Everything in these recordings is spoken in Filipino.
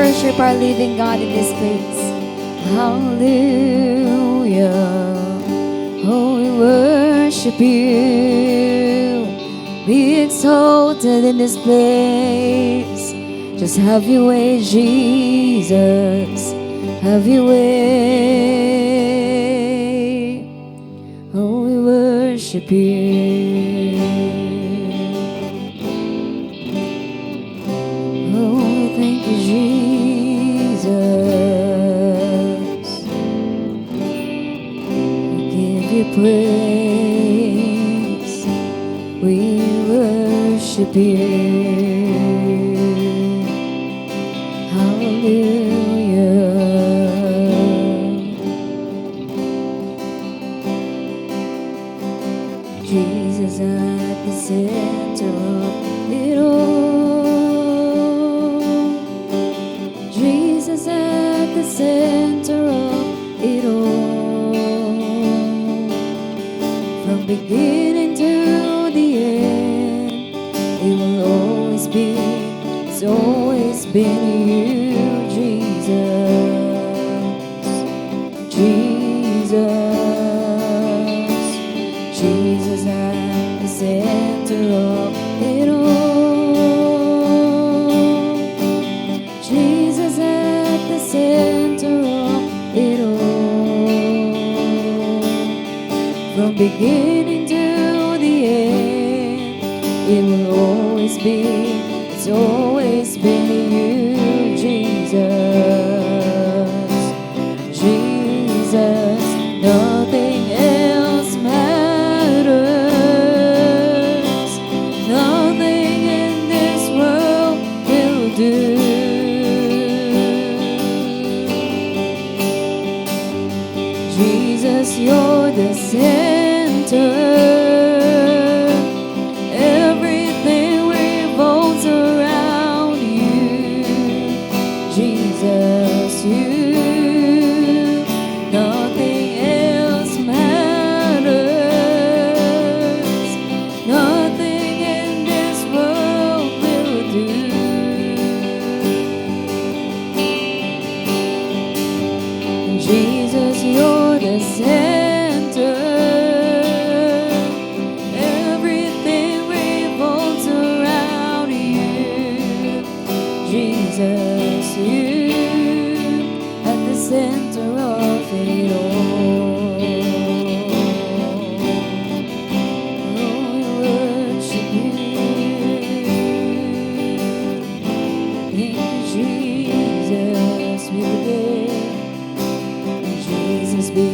worship our living God in this place. Hallelujah. Oh, we worship you. Be exalted in this place. Just have your way, Jesus. Have your way. Oh, we worship you. Oh, we thank you, Jesus. We give you praise. We worship you. Hallelujah. Jesus at the center of it all. Jesus at the center of it all. From beginning to the end, it will always be, it's always been you, Jesus. Jesus. Jesus at the center of it all. Jesus at the center of it all. From beginning to the end, it will always be, it's always been you, Jesus. Jesus, nothing else matters. Nothing in this world will do. Jesus, you're the center. Everything revolves around you. Jesus, you. Nothing else matters. Nothing in this world will do. Jesus, you're the center. Everything revolves around you. Jesus, you at the center of it all. Oh, we worship you. Thank you, Jesus, we live. Jesus, be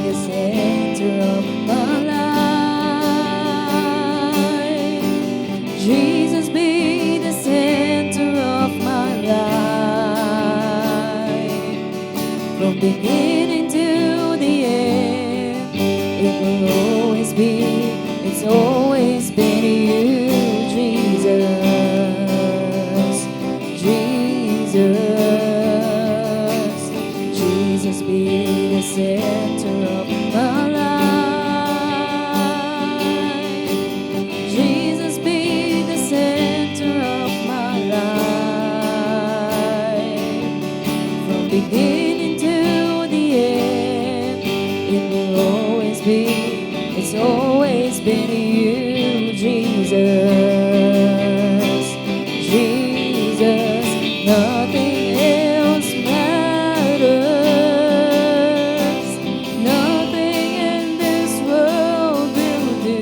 the center of my life. Jesus, be the center of my life. From beginning to the end, it will always be, it's always been you, Jesus. Jesus. Jesus, be the center of my life. Jesus, be the center of my life. From beginning to the end, it will always be, it's always been you, Jesus. Jesus, nothing else matters. Nothing in this world will do.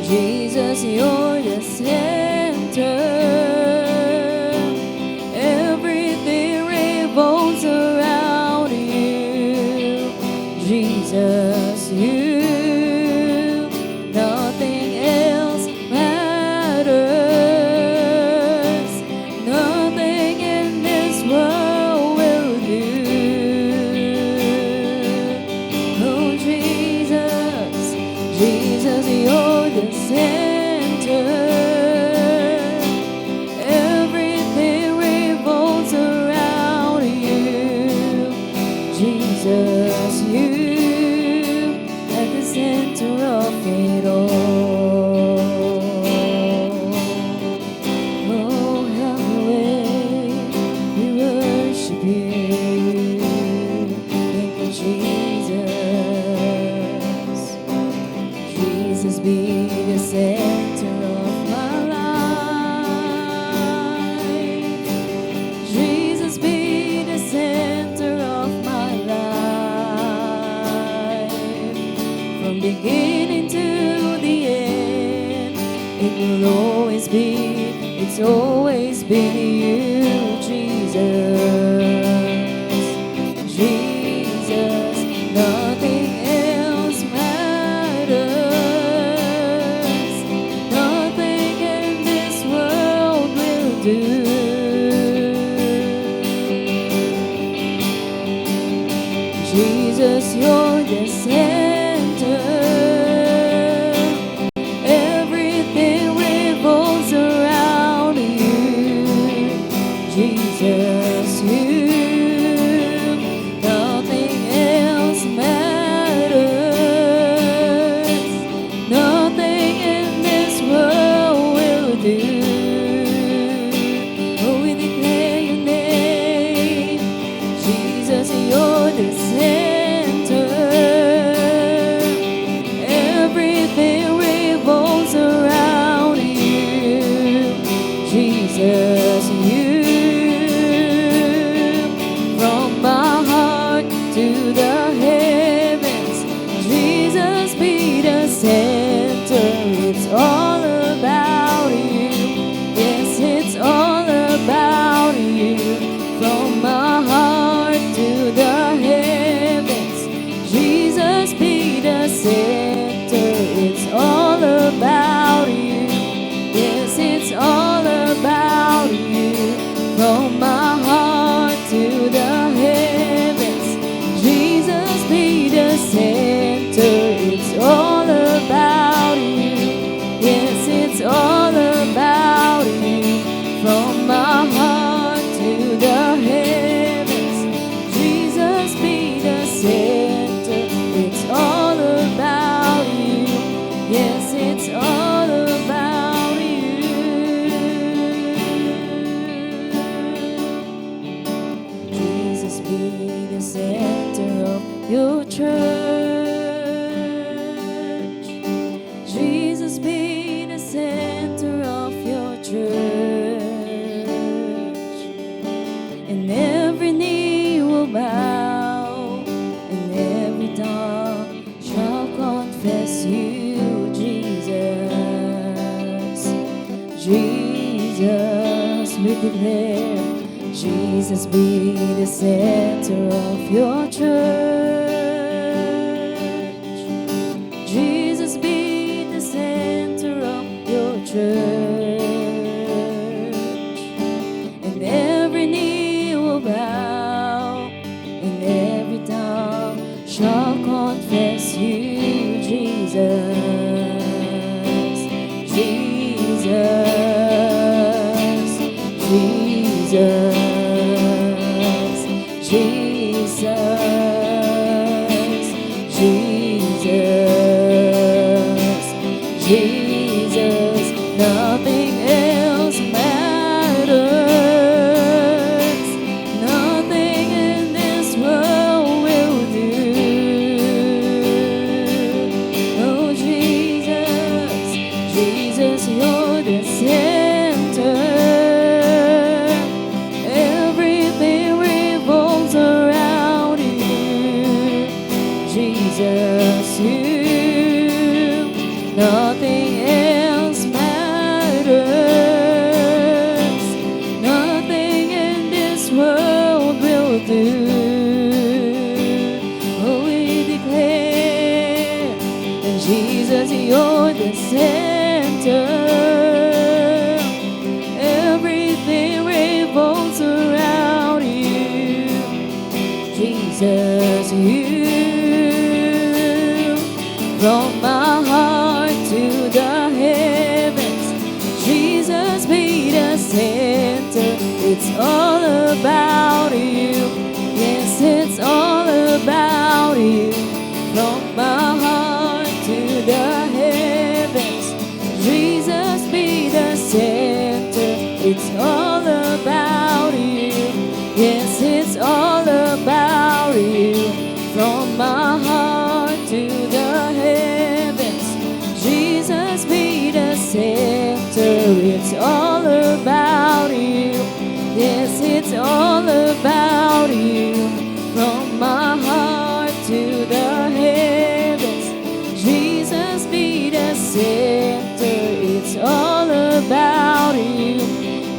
Jesus, you're the center. Everything revolves around you. Jesus, you. it's always been you, Jesus. Jesus, nothing else matters. Nothing in this world will do. Jesus, you're the center. Everything revolves around you. Jesus, you. Nothing else matters. Nothing in this world will do. Oh, we declare your name. Jesus, you're the center. Everything revolves around you. Jesus, you. From my heart to the heavens, Jesus be the center. It's all about you. Yes, it's all about you. From my heart to the heavens, Jesus be the center. It's all about you. Yes, it's all about you. From my heart to the heavens, Jesus be the center. It's all about you. Yes, it's all about you. From my heart to the heavens, Jesus be the center. It's all about you. Yes, it's all about you. Jesus be the center of your church. Jesus be the center of your church. And every knee will bow, and every tongue shall confess you, Jesus. Jesus, we declare, Jesus be the center of your church. Jesus be the center of your church. And every knee will bow, and every tongue shall confess you, Jesus. Jesus, Jesus, Jesus, Jesus, Jesus. Nothing else matters. Nothing in this world will do. Oh, Jesus, Jesus, you're the center. Everything revolves around you. Jesus, you. Nothing else matters. Nothing in this world will do. Oh, we declare that Jesus, you're the center. Everything revolves around you. Jesus, you. From my heart to the heavens, Jesus be the center. It's all about you. Yes, it's all about you. From my heart to the heavens, Jesus be the center. It's all about you. Yes, it's all about you. From my heart to the heavens, Jesus be the center. It's all about you. Yes, it's all about you. From my heart to the heavens, Jesus be the center. It's all about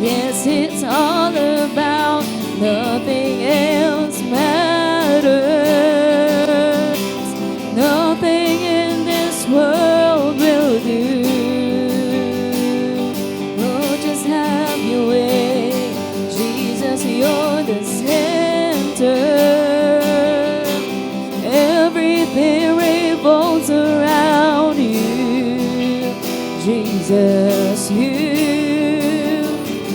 Yes, it's all about nothing else matters. Nothing in this world will do. Oh, just have your way. Jesus, you're the center. Everything revolves around you. Jesus, you.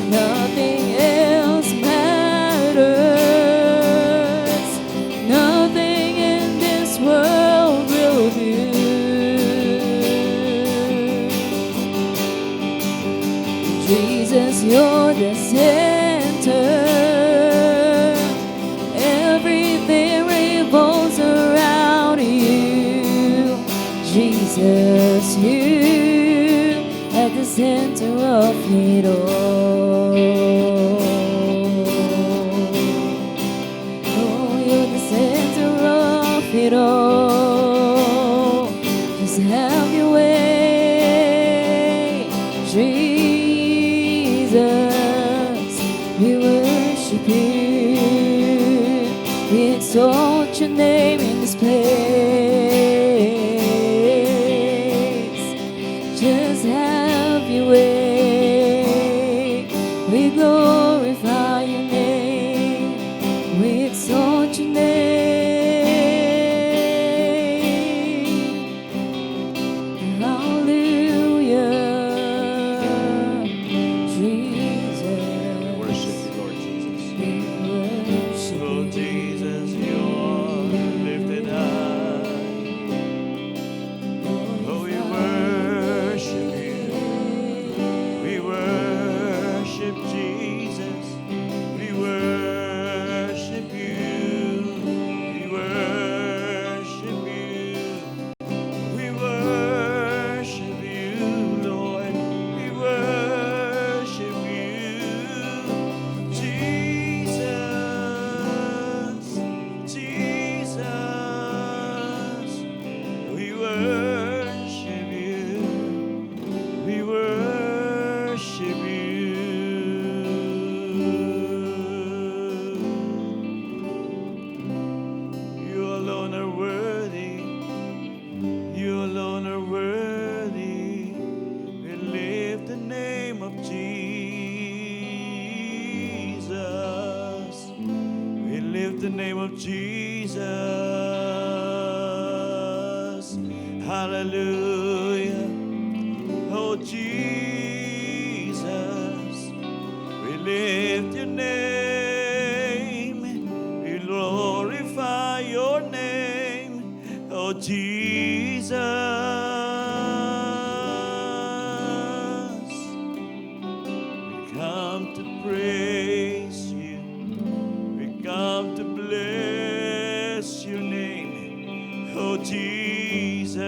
Nothing else matters. Nothing in this world will do. Jesus, you're the center. Everything revolves around you. Jesus, you at the center of it all. Oh, you're the center of it all. Just have your way, Jesus. We worship you. We exalt your name in this place. Just have your way. We glorify your name. We exalt your name. Hallelujah. Jesus. Worship you, Lord Jesus. We worship Oh, you. Jesus, you are lifted high. Oh, we worship you. We worship Jesus. We worship you. We worship you. We worship you, Lord. We worship you, Jesus, Jesus. We worship you. We worship you. You alone are worthy. You alone are worthy. We lift the name of Jesus. We lift the name of Jesus. Hallelujah. Oh, Jesus. We lift your name. We glorify your name. Oh, Jesus. We come to praise you. We come to bless your name. Oh, Jesus.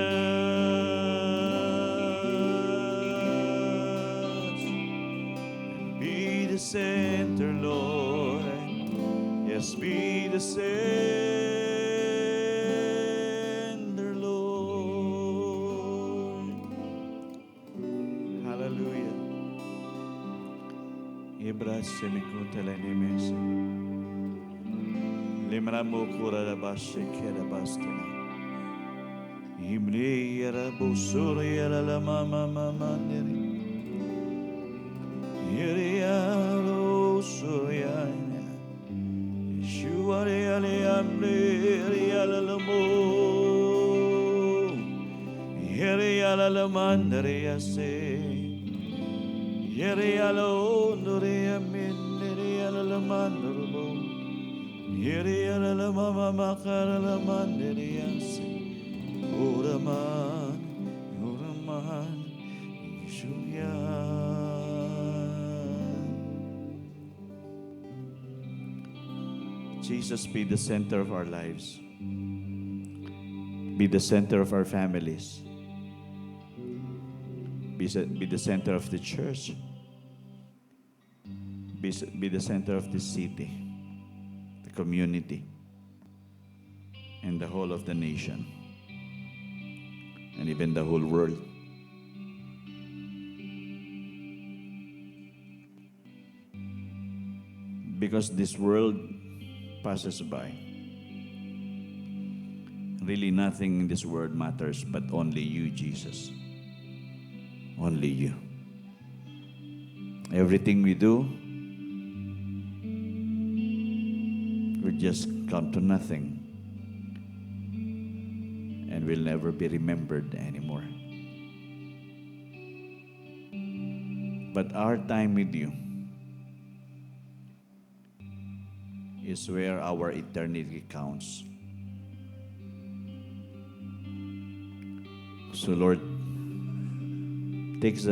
Be the center, Lord. Yes, be the center, Lord. Hallelujah. Ibrase mi kutele nimese. Limramo kura da bashe kera bastena. Imri yara busuri yara la mama mama neri. Yeri yaro surya. Yeshua yale amri yeri yala la mo. Yeri yala la mandari yase. Yeri yala ondori yamin yeri yala la mandaro mo. Yeri yala la mama makara la mandari yase. Uraman, Uraman, Yeshua. Jesus, be the center of our lives. Be the center of our families. Be the center of the church. Be the center of the city, the community, and the whole of the nation, and even the whole world. because this world passes by. Really nothing in this world matters but only you, Jesus. Only you. Everything we do will just come to nothing and will never be remembered anymore. But our time with you is where our eternity counts. So Lord, take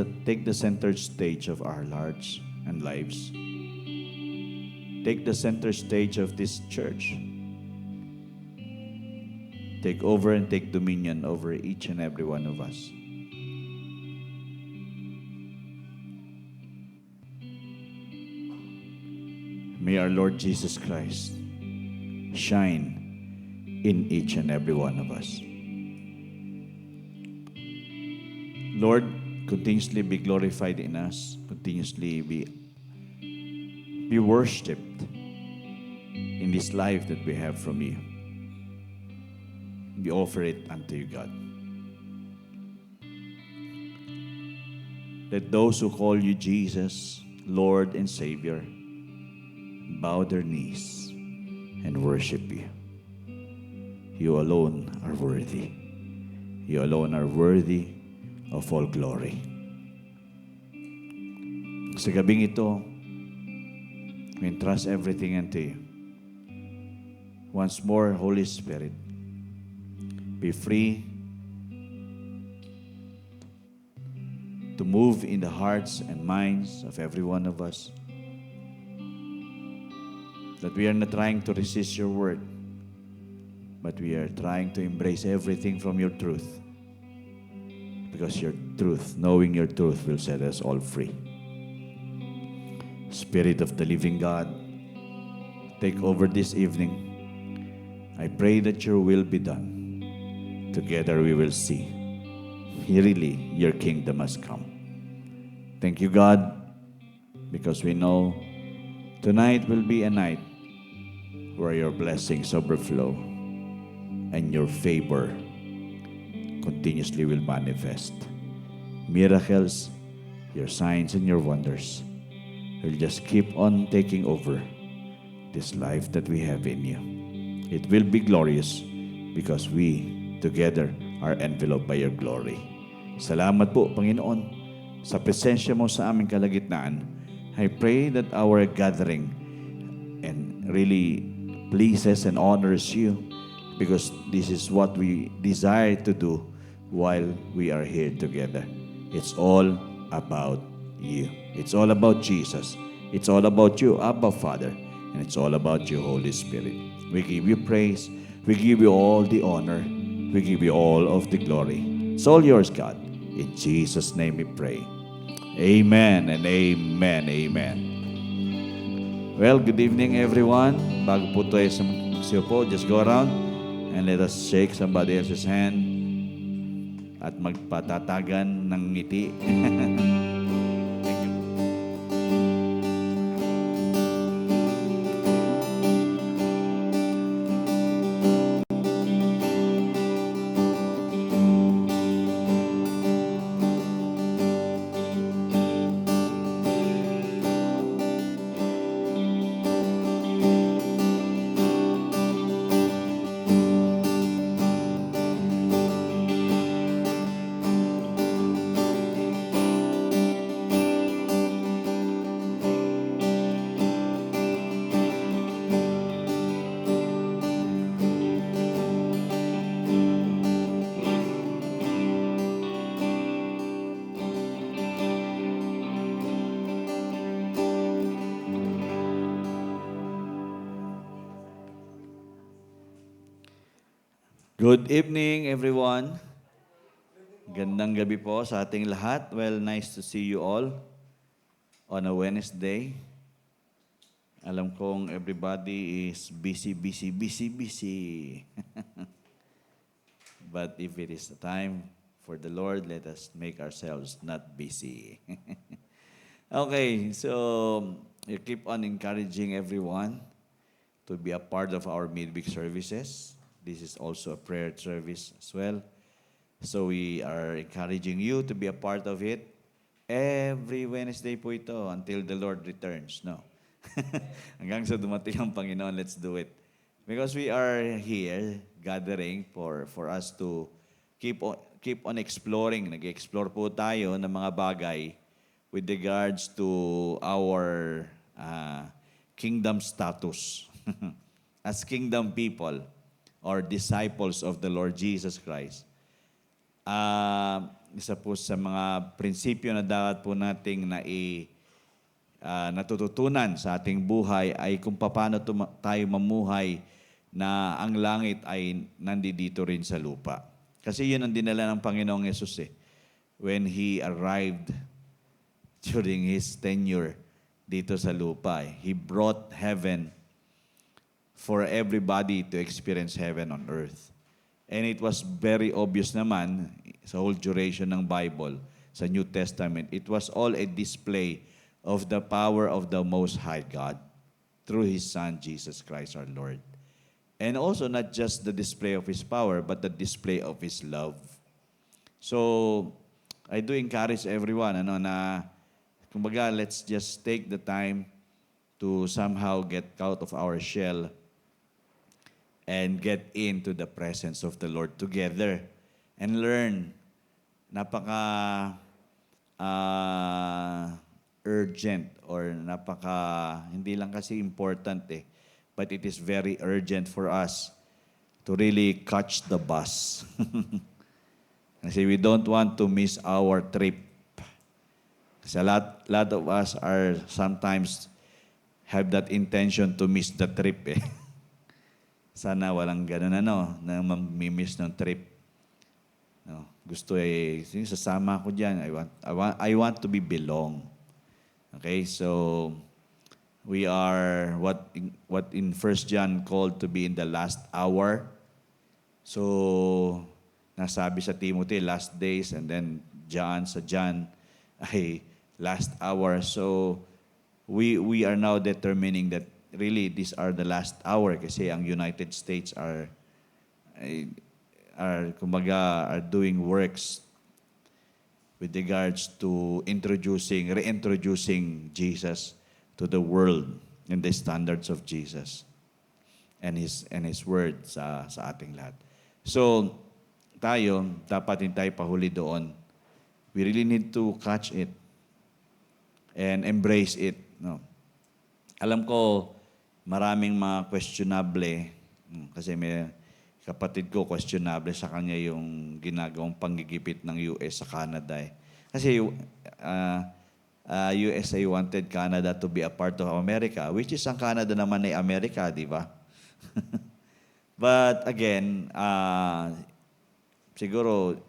the center stage of our hearts and lives. Take the center stage of this church. Take over and take dominion over each and every one of us. May our Lord Jesus Christ shine in each and every one of us. Lord, continuously be glorified in us, continuously be worshipped in this life that we have from you. We offer it unto you, God. Let those who call you Jesus, Lord and Savior, bow their knees and worship you. You alone are worthy. You alone are worthy of all glory. Sa gabing ito, we entrust everything unto you. Once more, Holy Spirit, be free to move in the hearts and minds of every one of us. That we are not trying to resist your word, but we are trying to embrace everything from your truth. Because your truth, knowing your truth, will set us all free. Spirit of the living God, take over this evening. I pray that your will be done. Together we will see. Really, your kingdom has come. Thank you, God, because we know tonight will be a night where your blessings overflow and your favor continuously will manifest. Miracles, your signs and your wonders will just keep on taking over this life that we have in you. It will be glorious because we together are enveloped by your glory. Salamat po, Panginoon, sa presensya mo sa aming kalagitnaan. I pray that our gathering and really pleases and honors you, because this is what we desire to do while we are here together. It's all about you. It's all about Jesus. It's all about you, Abba Father. And it's all about you, Holy Spirit. We give you praise. We give you all the honor. We give you all of the glory. It's all yours, God. In Jesus' name we pray. Amen and amen. Amen. Well, good evening, everyone. Bago po tayo sa magsiupo, just go around and let us shake somebody else's hand at magpatatagan ng ngiti. Thank you. Good evening, everyone. Gandang gabi po sa ating lahat. Well, nice to see you all on a Wednesday. Alam kong everybody is busy. But if it is the time for the Lord, let us make ourselves not busy. Okay, so you keep on encouraging everyone to be a part of our midweek services. This is also a prayer service as well. So we are encouraging you to be a part of it. Every Wednesday po ito until the Lord returns. No? Hanggang sa dumating ang Panginoon, let's do it. Because we are here gathering for us to keep on exploring. Nag-explore po tayo ng mga bagay with regards to our kingdom status as kingdom people or disciples of the Lord Jesus Christ. Isa po sa mga prinsipyo na dapat po nating natututunan sa ating buhay ay kung paano tayo mamuhay na ang langit ay nandito rin sa lupa. Kasi yun ang dinala ng Panginoong Yesus when He arrived during His tenure dito sa lupa. He brought heaven for everybody to experience heaven on earth. And it was very obvious naman sa whole duration ng Bible, sa New Testament, it was all a display of the power of the Most High God through His Son, Jesus Christ our Lord. And also not just the display of His power, but the display of His love. So, I do encourage everyone na kumbaga, let's just take the time to somehow get out of our shell and get into the presence of the Lord together and learn. Napaka urgent or hindi lang kasi important but it is very urgent for us to really catch the bus. Kasi we don't want to miss our trip. Kasi a lot of us are sometimes have that intention to miss the trip Sana walang ganun na mamimiss ng trip. No, gusto sasama ko diyan. I want to be belong. Okay, so we are what in 1 John called to be in the last hour. So nasabi sa Timothy last days, and then John ay last hour. So we are now determining that really these are the last hour kasi ang United States are doing works with regards to reintroducing Jesus to the world in the standards of Jesus and his word sa ating lahat. So dapat din tayo pahuli doon. We really need to catch it and embrace it. No? Alam ko maraming mga questionable kasi may kapatid ko, questionable sa kanya yung ginagawang panggigipit ng US sa Canada Kasi USA wanted Canada to be a part of America, which is ang Canada naman ay Amerika, di ba? But again, siguro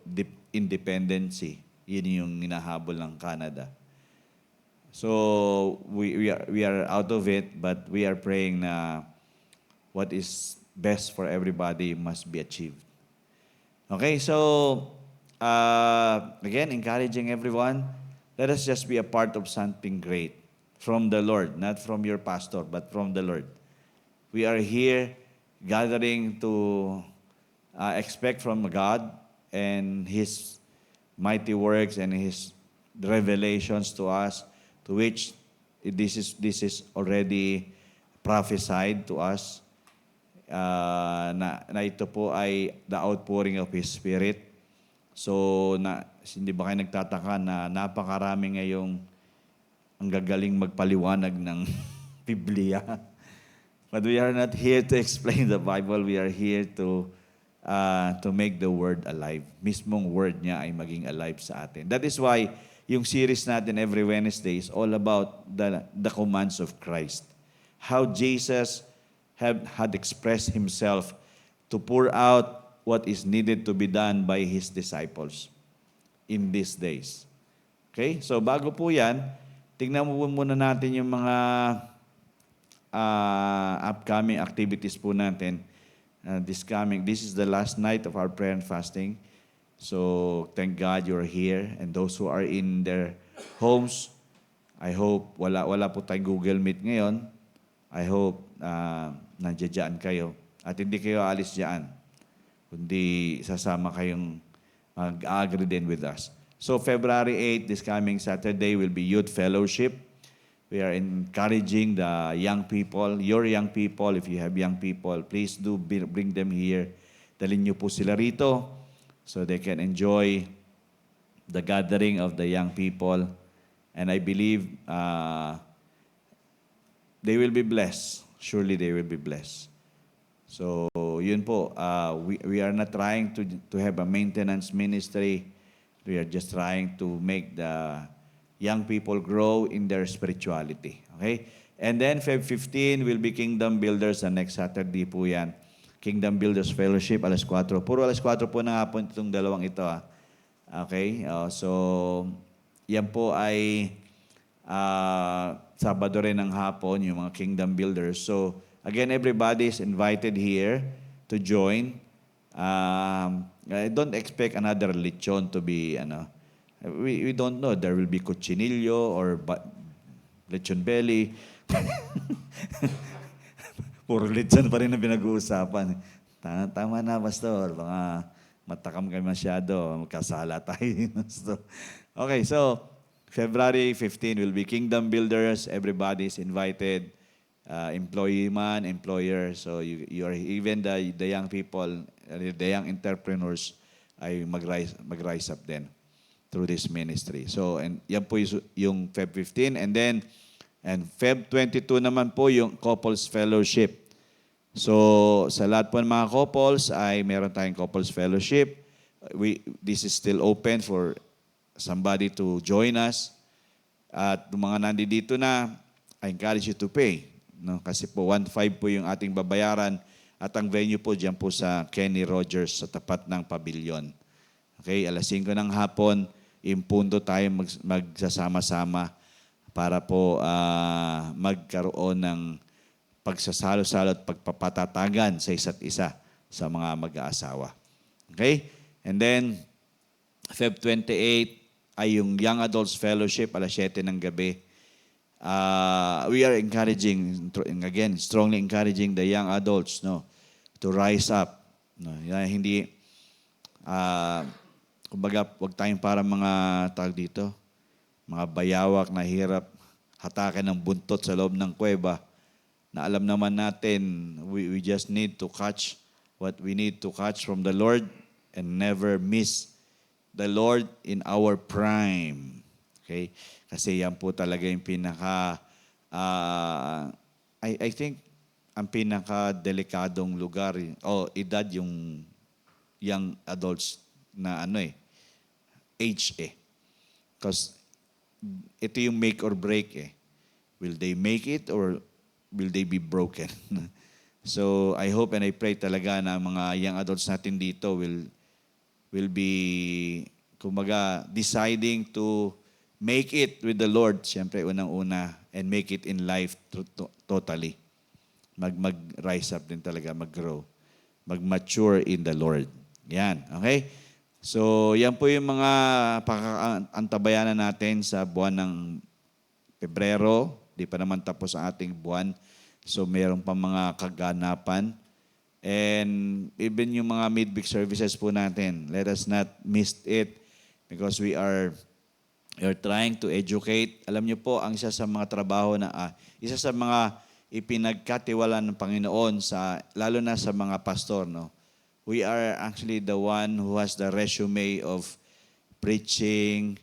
independency, yun yung hinahabol ng Canada. So we are out of it, but we are praying na what is best for everybody must be achieved. Okay, so again, encouraging everyone, let us just be a part of something great from the Lord, not from your pastor, but from the Lord. We are here gathering to expect from God and His mighty works and His revelations to us, to which this is already prophesied to us. Na ito po ay the outpouring of His Spirit. So, hindi ba kayo nagtataka na napakarami ngayong ang gagaling magpaliwanag ng Biblia? But we are not here to explain the Bible. We are here to make the Word alive. Mismong Word niya ay maging alive sa atin. That is why yung series natin every Wednesday is all about the commands of Christ. How Jesus had expressed Himself to pour out what is needed to be done by His disciples in these days. Okay? So bago po yan, tingnan mo muna natin yung mga upcoming activities po natin. This is the last night of our prayer and fasting. So thank God you're here. And those who are in their homes, I hope, wala po tayong Google Meet ngayon. I hope nandiyan kayo. At hindi kayo alis diyan, kundi sasama kayong mag-agree din with us. So February 8, this coming Saturday, will be Youth Fellowship. We are encouraging the young people, your young people, if you have young people, please do bring them here. Dalhin niyo po sila rito so they can enjoy the gathering of the young people. And I believe they will be blessed. Surely they will be blessed. So, yun po. We are not trying to have a maintenance ministry. We are just trying to make the young people grow in their spirituality. Okay? And then, Feb 15 will be Kingdom Builders. The next Saturday po yan. Kingdom Builders Fellowship, alas 4. Puro alas 4 po na nga po itong dalawang ito. Okay? So, yan po ay Sabado rin ng hapon, yung mga Kingdom Builders. So, again, everybody is invited here to join. I don't expect another lechon to be, we don't know. There will be cochinillo or lechon belly. Puro lechon pa rin na pinag-uusapan. Tama na, Pastor. Baka matakam kayo masyado. Magkasala tayo. Okay, so February 15 will be Kingdom Builders. Everybody is invited. Employee man, employer. So you are even the young people, the young entrepreneurs ay mag-rise up then through this ministry. So and yan po yung Feb 15 and Feb 22 naman po yung Couples Fellowship. So sa lahat po ng mga couples ay meron tayong Couples Fellowship. This is still open for somebody to join us. At yung mga nandito na, I encourage you to pay. No? Kasi po 1.5 po yung ating babayaran at ang venue po diyan po sa Kenny Rogers sa tapat ng pavilion. Okay, alas 5 ng hapon, impunto tayo magsasama-sama para po magkaroon ng pagsasalo-salo at pagpapatatagan sa isa't isa sa mga mag-aasawa. Okay? And then, Feb 28 ay yung Young Adults Fellowship, alas 7 ng gabi. We are encouraging, again, strongly encouraging the young adults, no, to rise up. No, hindi, kumbaga, huwag tayong para mga tawag dito, mga bayawak na hirap hatakin ng buntot sa loob ng kuweba, na alam naman natin, we just need to catch what we need to catch from the Lord and never miss the Lord in our prime. Okay? Kasi yan po talaga yung pinaka, I think, ang pinaka-delikadong lugar, edad yung young adults na age Because ito yung make or break Will they make it or will they be broken? So, I hope and I pray talaga na mga young adults natin dito will be, kumbaga, deciding to make it with the Lord, siyempre unang-una, and make it in life totally. Mag-rise up din talaga, mag-grow. Mag-mature in the Lord. Yan, okay? So, yan po yung mga antabayanan natin sa buwan ng Pebrero. Di pa naman tapos ang ating buwan. So, mayroon pa mga kaganapan. And even yung mga midweek services po natin, let us not miss it because we are trying to educate. Alam niyo po, ang isa sa mga trabaho isa sa mga ipinagkatiwala ng Panginoon lalo na sa mga pastor, no? We are actually the one who has the resume of preaching,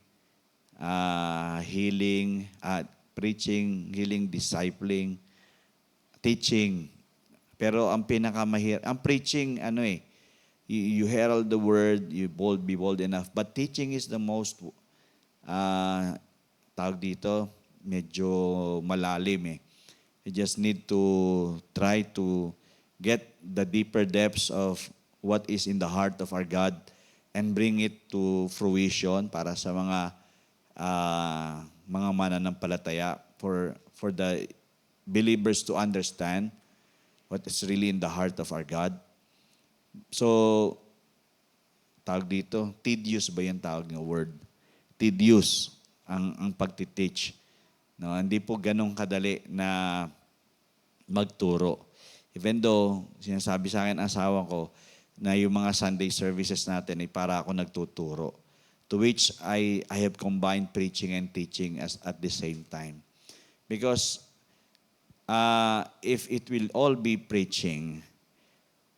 healing, discipling, teaching. Pero ang pinakamahirap, ang preaching, you herald the word, be bold enough. But teaching is the most, tawag dito, medyo malalim You just need to try to get the deeper depths of what is in the heart of our God and bring it to fruition para sa mga mananampalataya for the believers to understand what is really in the heart of our God. So, tawag dito, tedious ba yung tawag ng word? Tedious ang pagtiteach. No, hindi po ganun kadali na magturo. Even though, sinasabi sa akin ang asawa ko na yung mga Sunday services natin ay para ako nagtuturo. To which I have combined preaching and teaching at the same time. Because if it will all be preaching,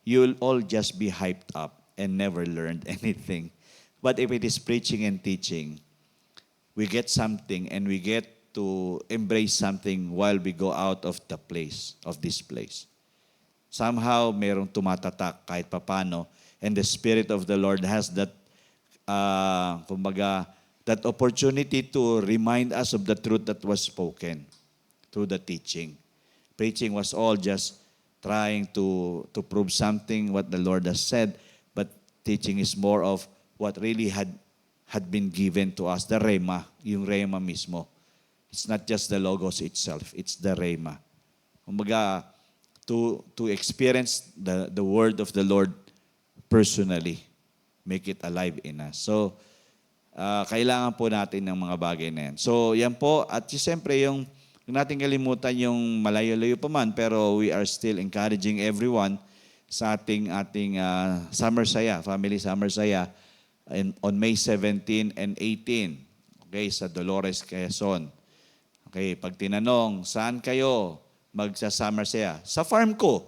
you'll all just be hyped up and never learned anything. But if it is preaching and teaching, we get something and we get to embrace something while we go out of this place. Somehow, merong tumatatak kahit papano, and the Spirit of the Lord has that, that opportunity to remind us of the truth that was spoken through the teaching. Preaching was all just trying to prove something what the Lord has said, but teaching is more of what really had been given to us, the Rhema, yung Rhema mismo. It's not just the Logos itself, it's the Rhema. Kumbaga, to experience the word of the Lord personally, make it alive in us. So, kailangan po natin ng mga bagay na yan. So, yan po. At siyempre, yung natin kalimutan yung malayo-layo pa man, pero we are still encouraging everyone sa ating Summer Saya, Family Summer Saya, on May 17 and 18. Okay, sa Dolores, Quezon. Okay, pag tinanong, saan kayo magsa-Summer Saya? Sa farm ko.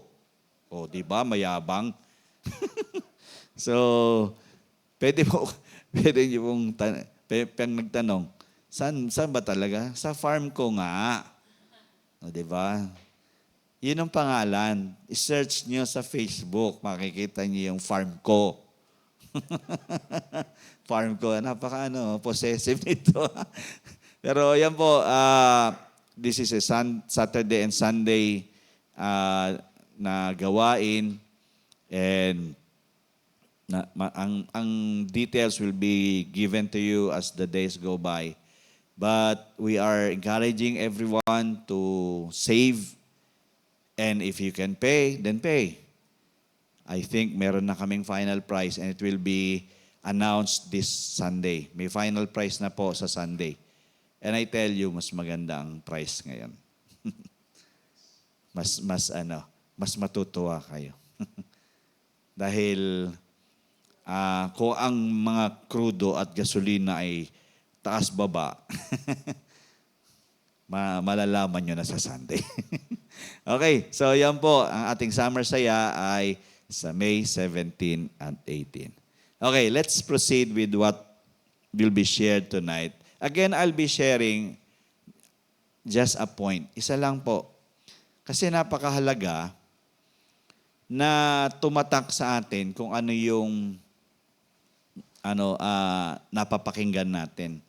O, di ba? Mayabang. So, pwede niyo pong nagtanong, saan ba talaga? Sa farm ko nga. O, di ba? Yun ang pangalan. I-search niyo sa Facebook, makikita niyo yung farm ko. Farm ko, possessive nito. Pero yan po, this is a Saturday and Sunday na gawain, and ang details will be given to you as the days go by. But we are encouraging everyone to save, and if you can pay, then pay. I think meron na kaming final price and it will be announced this Sunday. May final price na po sa Sunday. And I tell you, mas maganda ang price ngayon. mas matutuwa kayo. Dahil kung ang mga krudo at gasolina ay taas-baba, malalaman nyo na sa Sunday. Okay, so yan po, ang ating Summer Saya ay sa May 17 and 18. Okay, let's proceed with what will be shared tonight. Again, I'll be sharing just a point. Isa lang po. Kasi napakahalaga na tumatak sa atin kung ano yung napapakinggan natin.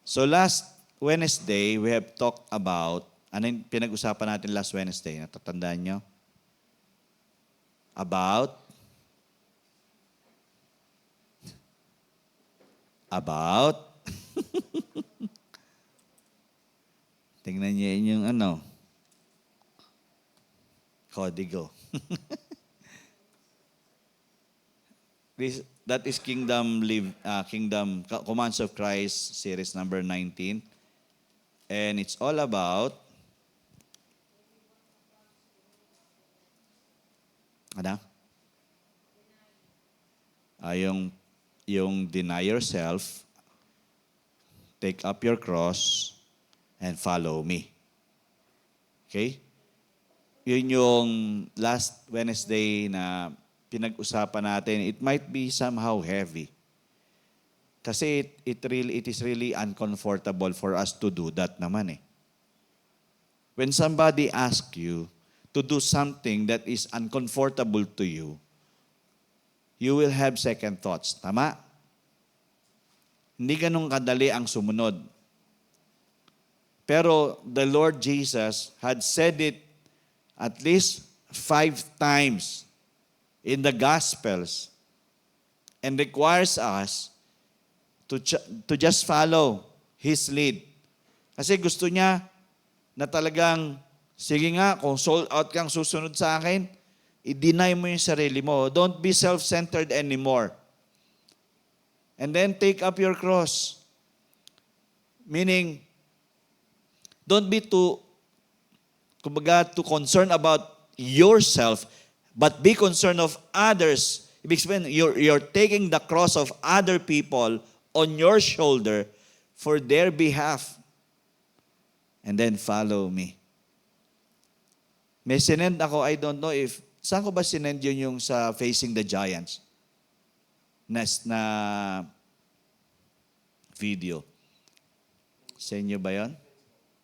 So last Wednesday, we have talked about, ano yung pinag-usapan natin last Wednesday? Natatandaan nyo? About? Tingnan niyo yung kodigo. That is Kingdom Commands of Christ, series number 19. And it's all about yung deny yourself, take up your cross, and follow me. Okay? Yun yung last Wednesday na pinag-usapan natin. It might be somehow heavy. Kasi it is really uncomfortable for us to do that naman eh. When somebody asks you to do something that is uncomfortable to you will have second thoughts. Tama? Hindi ganun kadali ang sumunod. Pero the Lord Jesus had said it at least 5 times in the Gospels and requires us to just follow His lead. Kasi gusto niya na talagang, sige nga, kung sold out kang susunod sa akin, i-deny mo yung sarili mo. Don't be self-centered anymore. And then take up your cross. Meaning, Don't be too concerned about yourself, but be concerned of others. Ibig sabihin, you're taking the cross of other people on your shoulder for their behalf. And then follow me. May sinend ako, I don't know if, saan ko ba sinend yun yung sa Facing the Giants? Na video. Sa inyo ba yun?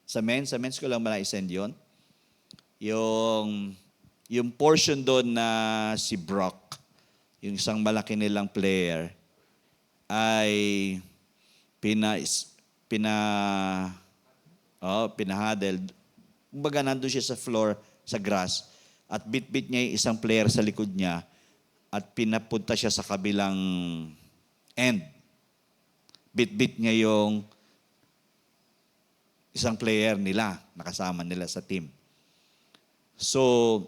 Sa men's ko lang ba na-send yun? Yung portion doon na si Brock, yung isang malaki nilang player, ay pinahadel. Kumbaga nandun siya sa floor, sa grass, at bit-bit niya yung isang player sa likod niya at pinapunta siya sa kabilang end. Bit-bit niya yung isang player nila, nakasama nila sa team. So,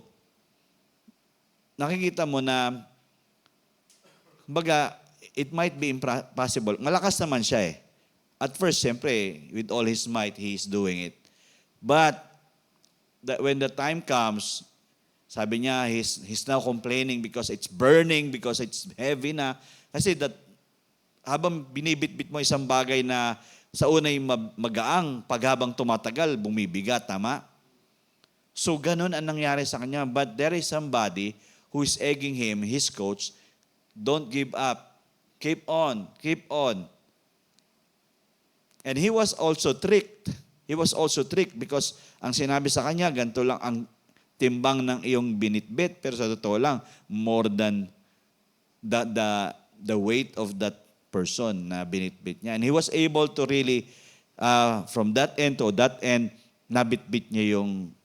nakikita mo na, kumbaga, it might be impossible. Malakas naman siya eh. At first, siyempre, with all his might, he is doing it. But, when the time comes, sabi niya, he's now complaining because it's burning, because it's heavy na. Kasi habang binibit-bit mo isang bagay na sa una yung magaang, paghabang tumatagal, bumibigat, tama? So, ganun ang nangyari sa kanya. But there is somebody who is egging him, his coach, don't give up. Keep on, keep on. And he was also tricked. He was also tricked because ang sinabi sa kanya, ganito lang ang timbang ng iyong binitbit, pero sa totoo lang, more than the weight of that person na binitbit niya. And he was able to really, from that end to that end, nabitbit niya yung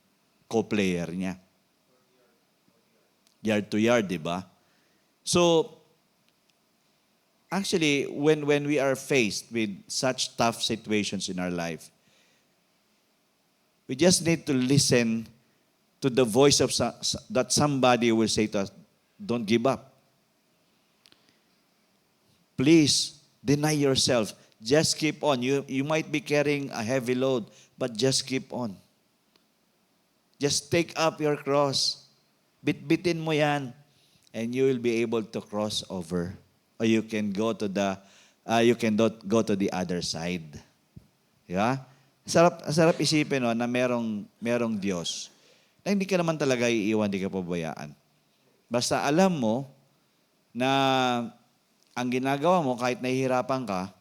co-player niya. Yard to yard, di ba? So, actually, when we are faced with such tough situations in our life, we just need to listen to the voice of that somebody will say to us, don't give up. Please, deny yourself. Just keep on. You might be carrying a heavy load, but just keep on. Just take up your cross. Bit-bitin mo yan, and you will be able to cross over. Or you can go to the other side. Yeah? Sarap isipin na merong Diyos na hindi ka naman talaga iiwan, hindi ka pabayaan. Basta alam mo na ang ginagawa mo kahit nahihirapan ka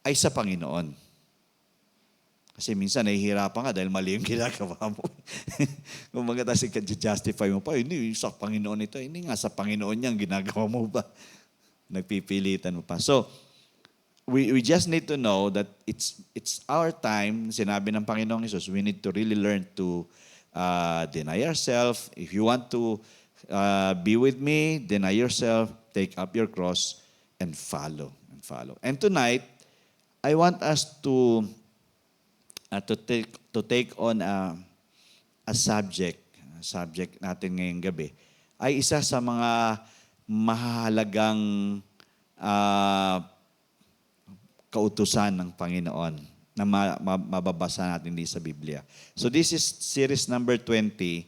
ay sa Panginoon. Kasi minsan nahihirapan ka dahil mali yung ginagawa mo. Kung magkatasi ka justify mo pa, hindi sa Panginoon ito, hindi nga sa Panginoon niya ang ginagawa mo ba? Nagpipilitan mo pa. So, we just need to know that it's our time, sinabi ng Panginoong Hesus, we need to really learn to deny ourselves. If you want to be with me, deny yourself, take up your cross, and follow. And tonight, I want us to take on a subject natin ngayong gabi, ay isa sa mga mahalagang kautusan ng Panginoon na mababasa natin din sa Biblia. So this is series number 20,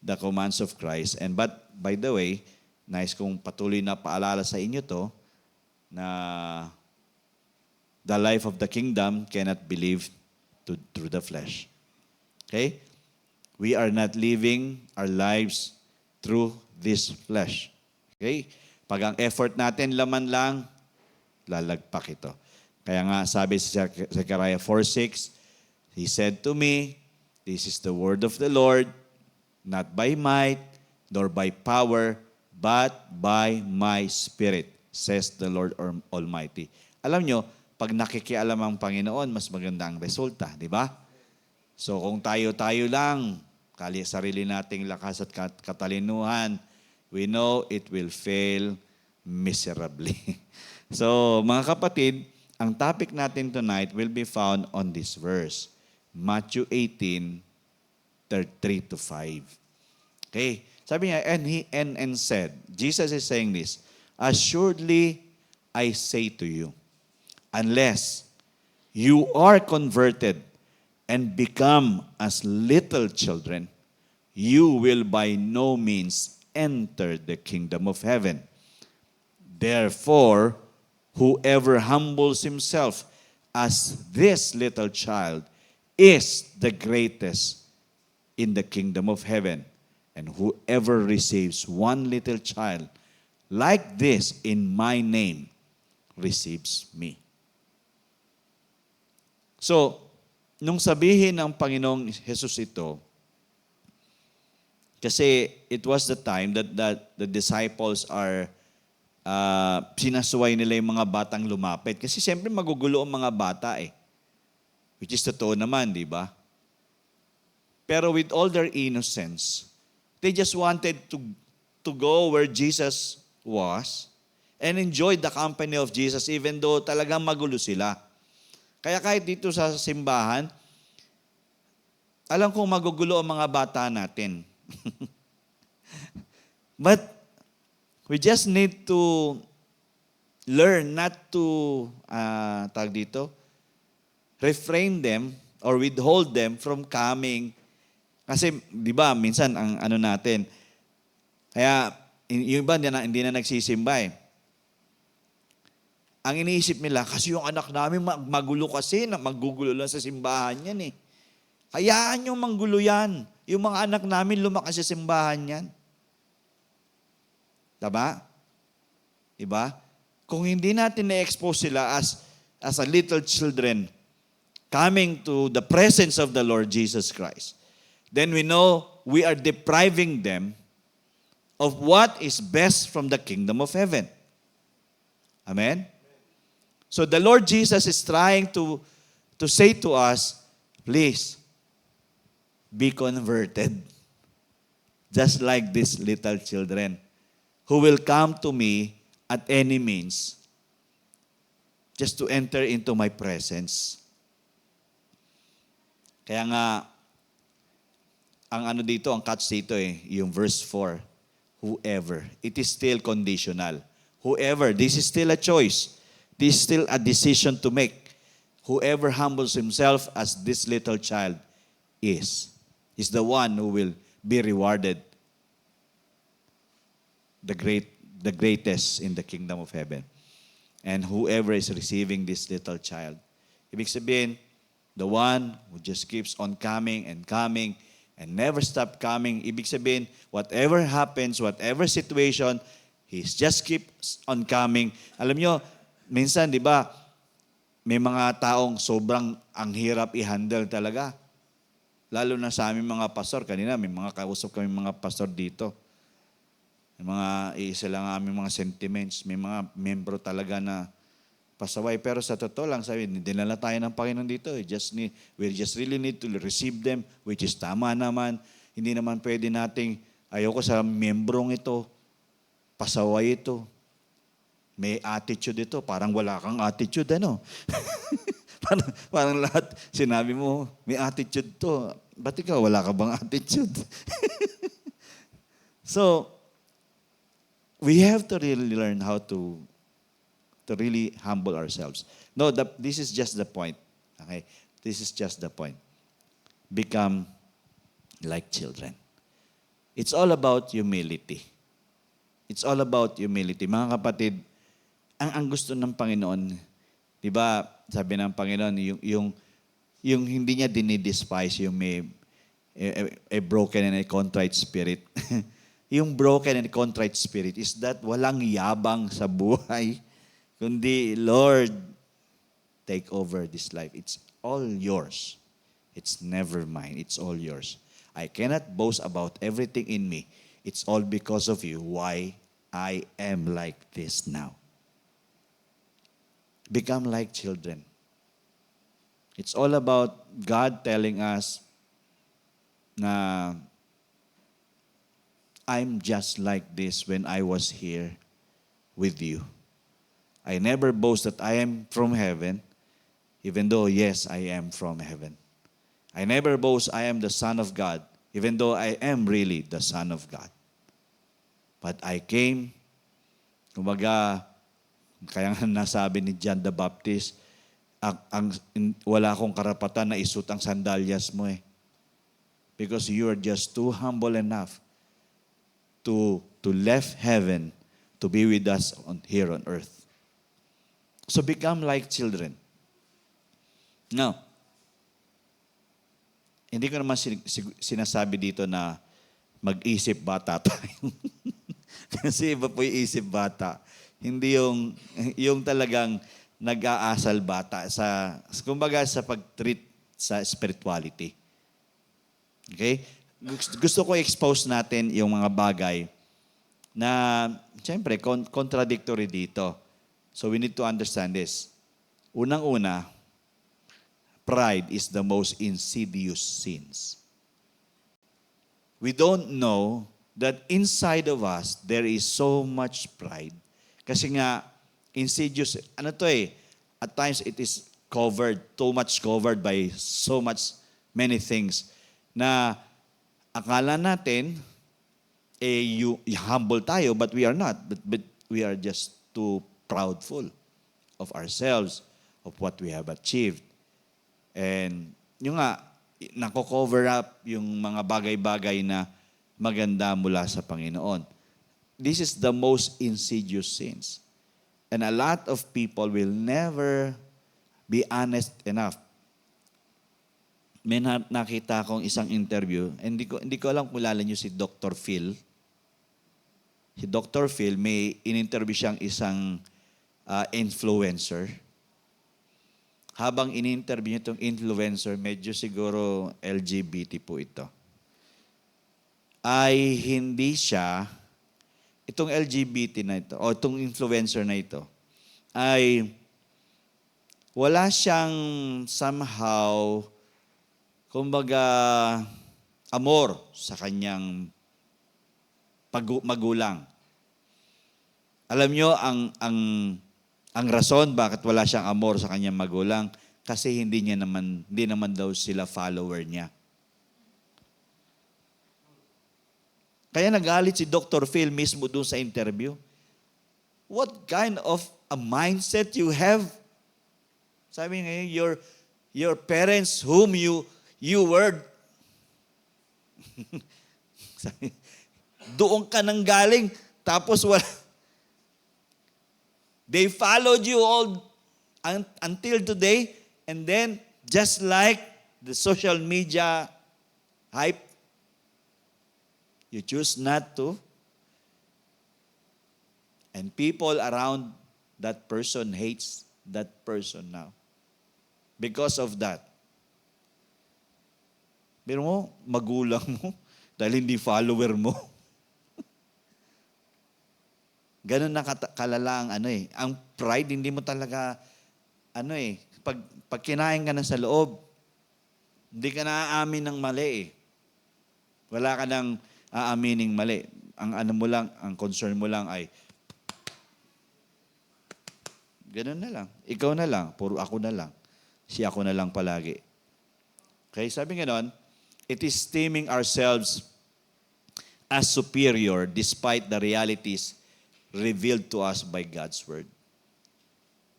The Commands of Christ. And by the way, nais kong patuloy na paalala sa inyo to na the life of the kingdom cannot be lived through the flesh. Okay? We are not living our lives through this flesh. Okay? Pag ang effort natin laman lang, lalagpak ito. Kaya nga sabi sa Zechariah 4:6, He said to me, this is the word of the Lord, not by might, nor by power, but by my Spirit, says the Lord Almighty. Alam nyo, pag nakikialam ang Panginoon, mas maganda ang resulta, di ba? So kung tayo lang, sarili nating lakas at katalinuhan, we know it will fail miserably. So mga kapatid, ang topic natin tonight will be found on this verse, Matthew 18:3-5. Okay? Sabi niya, and said, Jesus is saying this, assuredly I say to you, unless you are converted and become as little children, you will by no means enter the kingdom of heaven. Therefore, whoever humbles himself as this little child is the greatest in the kingdom of heaven. And whoever receives one little child like this in my name receives me. So, nung sabihin ng Panginoong Jesus ito, kasi it was the time that the disciples are, sinasuway nila yung mga batang lumapit. Kasi siyempre magugulo ang mga bata eh. Which is totoo naman, di ba? Pero with all their innocence, they just wanted to go where Jesus was and enjoy the company of Jesus even though talagang magulo sila. Kaya kahit dito sa simbahan, alam kong magugulo ang mga bata natin. But we just need to learn not to, refrain them or withhold them from coming. Kasi, di ba, minsan, ang ano natin, kaya, yung iba hindi na nagsisimba eh. Ang iniisip nila, kasi yung anak namin magulo kasi, magugulo lang sa simbahan yan eh. Hayaan yung manggulo yan. Yung mga anak namin lumakas sa simbahan yan. Diba? Diba? Kung hindi natin na-expose sila as a little children coming to the presence of the Lord Jesus Christ, then we know we are depriving them of what is best from the kingdom of heaven. Amen? So the Lord Jesus is trying to say to us, please, be converted. Just like these little children who will come to me at any means just to enter into my presence. Kaya nga, ang ano dito, ang catch dito yung verse 4, whoever. It is still conditional. Whoever, this is still a choice. This is still a decision to make. Whoever humbles himself as this little child is the one who will be rewarded the greatest in the kingdom of heaven. And whoever is receiving this little child. Ibig sabihin, the one who just keeps on coming and coming and never stop coming. Ibig sabihin, whatever happens, whatever situation, he just keeps on coming. Alam nyo, minsan, di ba, may mga taong sobrang ang hirap i-handle talaga. Lalo na sa aming mga pastor. Kanina, may mga kausap kami mga pastor dito. May mga isa lang aming mga sentiments. May mga membro talaga na pasaway. Pero sa totoo lang, sabi, dinala tayo ng Panginoon dito. We just really need to receive them, which is tama naman. Hindi naman pwede nating, ayoko sa membrong ito, pasaway ito. May attitude ito. Parang wala kang attitude, ano? parang lahat, sinabi mo, may attitude to. Ba't ikaw, wala ka bang attitude? So, we have to really learn how to really humble ourselves. No, this is just the point. Okay? This is just the point. Become like children. It's all about humility. It's all about humility. Mga kapatid, ang gusto ng Panginoon, di ba, sabi ng Panginoon, yung hindi niya dinidespise yung may a broken and a contrite spirit. Yung broken and contrite spirit is that walang yabang sa buhay, kundi, Lord, take over this life. It's all yours. It's never mine. It's all yours. I cannot boast about everything in me. It's all because of you why I am like this now. Become like children. It's all about God telling us na I'm just like this when I was here with you. I never boast that I am from heaven, even though, yes, I am from heaven. I never boast I am the Son of God, even though I am really the Son of God. But I came, kumbaga, kaya nga nasabi ni John the Baptist, wala akong karapatan na isuot ang sandalyas mo eh. Because you are just too humble enough to left heaven to be with us here on earth. So become like children. Now, hindi ko naman sinasabi dito na mag-isip bata tayo. Kasi iba po yung isip bata. Hindi yung talagang nag-aasal bata kumbaga sa pag-treat sa spirituality. Okay? Gusto ko expose natin yung mga bagay na, siyempre, contradictory dito. So we need to understand this. Unang-una, pride is the most insidious sins. We don't know that inside of us, there is so much pride. Kasi nga, insidious, at times it is too much covered by so many things na akala natin, humble tayo, but we are not. But we are just too proudful of ourselves, of what we have achieved. And yung nga, nako-cover up yung mga bagay-bagay na maganda mula sa Panginoon. This is the most insidious sins. And a lot of people will never be honest enough. May nakita akong isang interview, hindi ko alam kung kilala niyo si Dr. Phil. Si Dr. Phil, may in-interview siyang isang influencer. Habang in-interview niya itong influencer, medyo siguro LGBT po ito. Ay hindi siya, itong LGBT na ito, o itong influencer na ito, ay wala siyang somehow, kumbaga, amor sa kanyang magulang. Alam nyo, ang rason bakit wala siyang amor sa kanyang magulang, kasi hindi naman daw sila follower niya. Kaya nagalit si Dr. Phil mismo doon sa interview. What kind of a mindset you have? Sabi niya, your parents whom you were, doon ka nang galing, tapos wala. They followed you all until today, and then just like the social media hype, you choose not to. And people around that person hates that person now. Because of that. Pero mo, magulang mo, dahil hindi follower mo. Ganun na kalala ang pride, hindi mo talaga, pag kinain ka na sa loob, hindi ka naaamin ng mali eh. Wala ka nang aamining mali. Ang concern mo lang ay, ganun na lang. Ikaw na lang, puro ako na lang. Si ako na lang palagi. Okay, sabi nga nun, it is esteeming ourselves as superior despite the realities revealed to us by God's Word.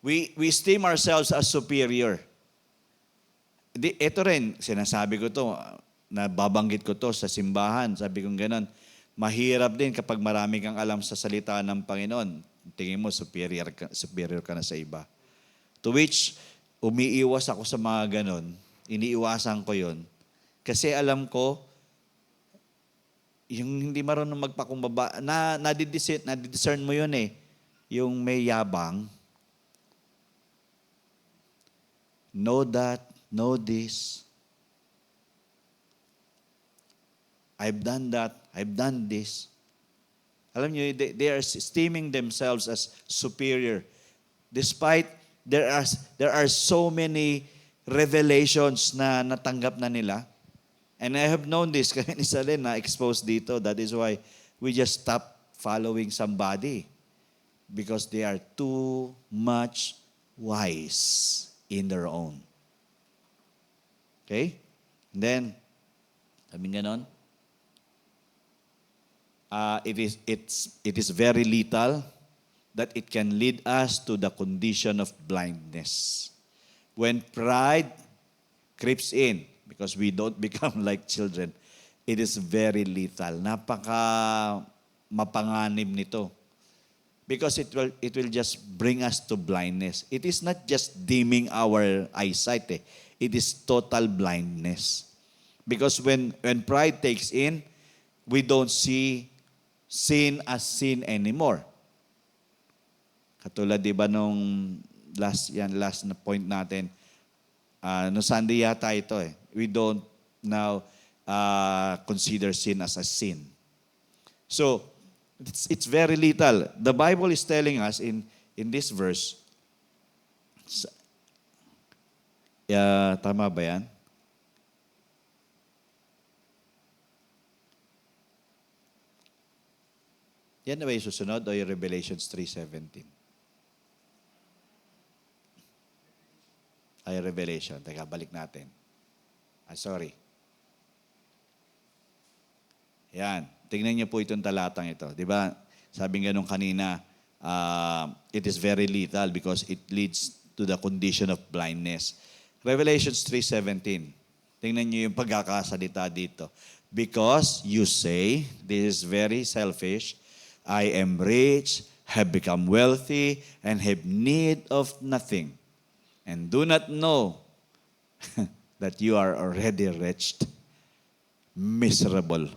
We esteem ourselves as superior. Ito rin, sinasabi ko to, nababanggit ko to sa simbahan. Sabi kong ganun, mahirap din kapag marami kang alam sa salita ng Panginoon. Tingin mo, superior ka na sa iba. To which, umiiwas ako sa mga ganun. Iniiwasan ko yon. Kasi alam ko, yung hindi marunong magpakumbaba, nadidiscern mo yun eh. Yung may yabang. Know that, know this. I've done that, I've done this. Alam niyo, they are esteeming themselves as superior. Despite there are so many revelations na natanggap na nila. And I have known this, kaya isa rin na-expose dito. That is why we just stop following somebody. Because they are too much wise in their own. Okay? And then, sabi ganon, it is very lethal that it can lead us to the condition of blindness. when pride creeps in, because we don't become like children, it is very lethal. Napaka mapanganib nito. Because it will just bring us to blindness. It is not just dimming our eyesight. It is total blindness. Because when pride takes in, we don't see sin as sin anymore. Katulad, di ba, nung last na point natin, no Sunday yata ito we don't now consider sin as a sin. So, it's very lethal. The Bible is telling us in this verse, tama ba yan? Yan na ba yung susunod o yung Revelations 3:17? Ay, Revelation. Teka, balik natin. Sorry. Yan. Tingnan niyo po itong talatang ito. Di ba? Sabi nga nung kanina, it is very lethal because it leads to the condition of blindness. Revelations 3:17. Tingnan niyo yung pagkakasalita dito. Because you say, this is very selfish, I am rich, have become wealthy, and have need of nothing, and do not know that you are already wretched, miserable,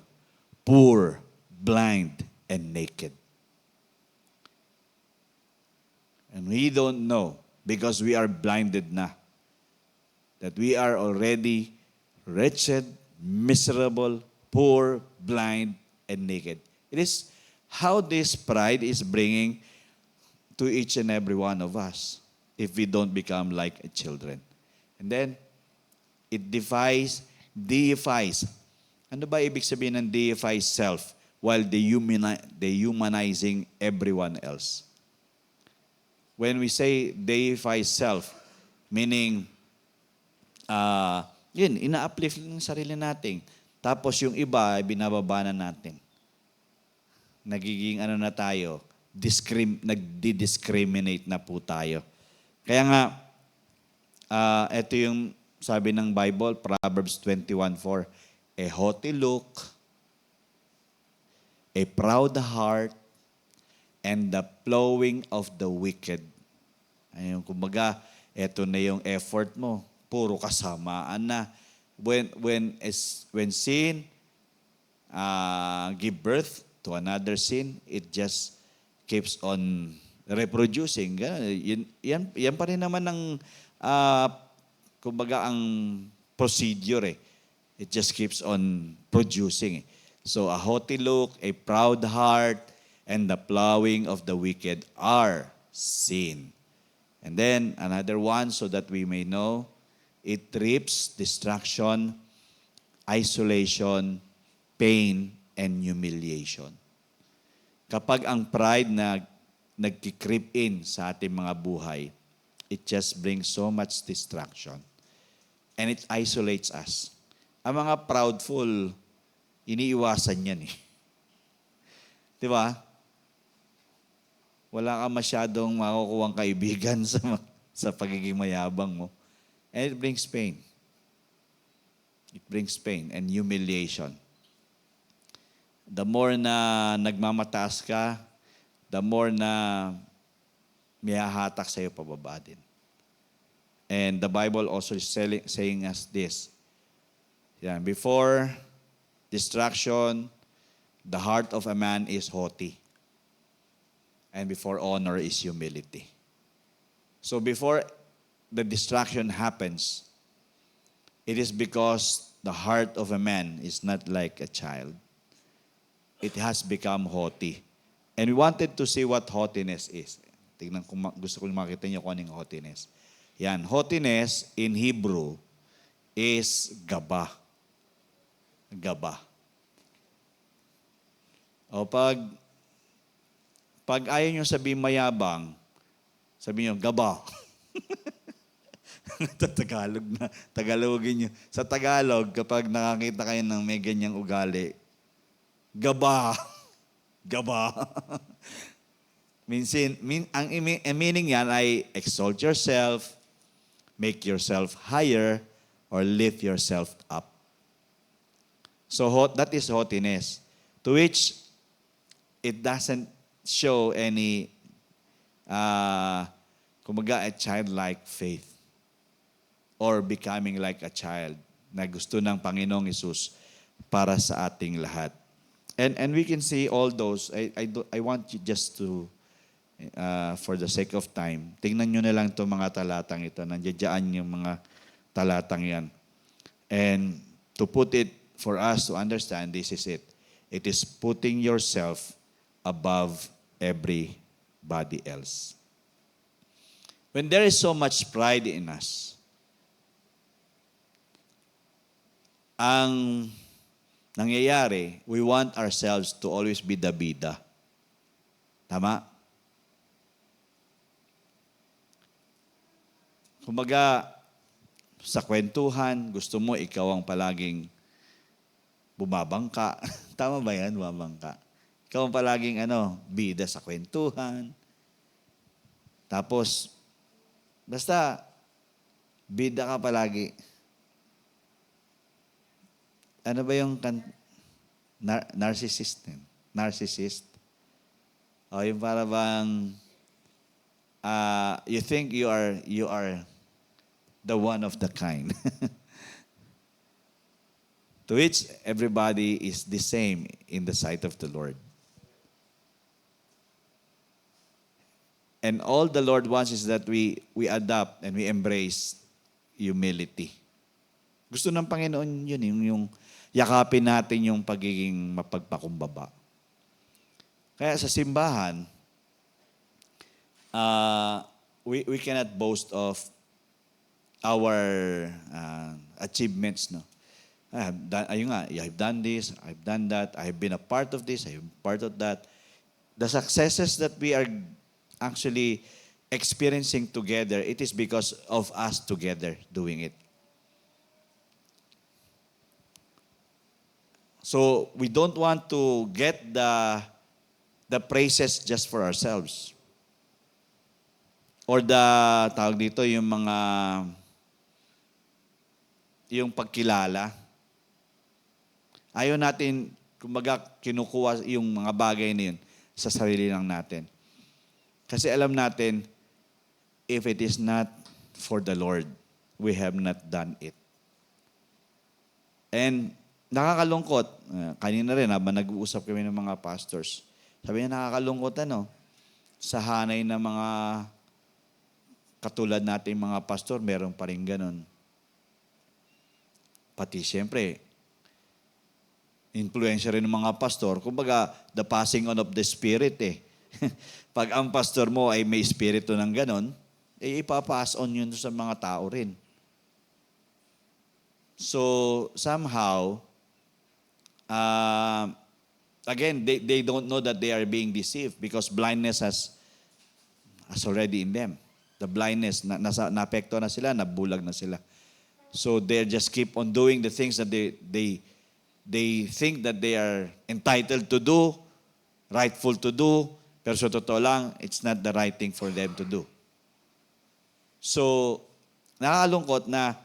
poor, blind, and naked. And we don't know because we are blinded na that we are already wretched, miserable, poor, blind, and naked. It is how this pride is bringing to each and every one of us if we don't become like children. And then, it deifies. Ano ba ibig sabihin ng deify self while dehumanizing everyone else? When we say deify self, meaning, ina-uplift ng sarili natin. Tapos yung iba, binababa na natin. Nagiging na tayo, nagdi-discriminate na po tayo. Kaya nga, ito yung sabi ng Bible, Proverbs 21:4, a haughty look, a proud heart, and the plowing of the wicked. Ayun, kumbaga, ito na yung effort mo. Puro kasamaan na. When sin give birth to another sin, it just keeps on reproducing. Yan pa rin naman ang, kumbaga, ang procedure It just keeps on producing. So a haughty look, a proud heart, and the plowing of the wicked are sin. And then another one, so that we may know, it reaps destruction, isolation, pain, and humiliation. Kapag ang pride na nagki-creep in sa ating mga buhay, it just brings so much destruction. And it isolates us. Ang mga proudful, iniiwasan yan Di ba? Wala ka masyadong makukuhang kaibigan sa pagiging mayabang mo. And it brings pain. It brings pain and humiliation. The more na nagmamataas ka, the more na may hahatak sa iyo pababa din. And the Bible also is saying us this. Before distraction, the heart of a man is haughty. And before honor is humility. So before the distraction happens, it is because the heart of a man is not like a child. It has become haughty. And we wanted to see what haughtiness is. Tignan kung gusto kong makita niyo kung anong haughtiness. Haughtiness in Hebrew is gaba. Gaba. O pag ayaw nyo sabihin mayabang, sabihin nyo, gaba. Tagalog na. Tagalogin nyo. Sa Tagalog, kapag nakakita kayo ng may ganyang ugali, gaba. Gaba. Ang meaning yan ay exalt yourself, make yourself higher or lift yourself up. So that is haughtiness, to which it doesn't show any, kumbaga, a childlike faith or becoming like a child na gusto ng Panginoong Hesus para sa ating lahat. And we can see all those. I want you just to, for the sake of time, tingnan nyo na lang itong mga talatang ito. Nandiyan yung mga talatang yan. And to put it, for us to understand, this is it. It is putting yourself above everybody else. When there is so much pride in us, ang nangyayari, we want ourselves to always be the bida. Tama? Kumbaga, sa kwentuhan, gusto mo ikaw ang palaging bumabangka. Tama ba yan, bumabangka? Ikaw ang palaging bida sa kwentuhan. Tapos, basta, bida ka palagi. Ano ba yung narcissist? Narcissist? O yung para bang, you think you are the one of the kind. To which everybody is the same in the sight of the Lord. And all the Lord wants is that we adopt and we embrace humility. Gusto ng Panginoon yun, yung yakapin natin yung pagiging mapagpakumbaba. Kaya sa simbahan, we cannot boast of our achievements, no? I've done this, I've done that, I've been a part of this, I've been part of that. The successes that we are actually experiencing together, it is because of us together doing it. So we don't want to get the praises just for ourselves. Or tawag dito, yung pagkilala. Ayaw natin, kumbaga, kinukuha yung mga bagay na yun sa sarili lang natin. Kasi alam natin, if it is not for the Lord, we have not done it. And nakakalungkot, kanina rin habang nag-uusap kami ng mga pastors, sabi niya nakakalungkot sa hanay ng mga katulad natin mga pastor, meron pa rin ganun. Pati siyempre, influensya rin ng mga pastor. Kumbaga, the passing on of the Spirit Pag ang pastor mo ay may espiritu ng ganon, ipapass on yun sa mga tao rin. So, somehow, again, they don't know that they are being deceived because blindness has already in them. The blindness, naapekto na sila, nabulag na sila. So, they just keep on doing the things that they think that they are entitled to do, rightful to do, pero sa totoo lang, it's not the right thing for them to do. So, nakakalungkot na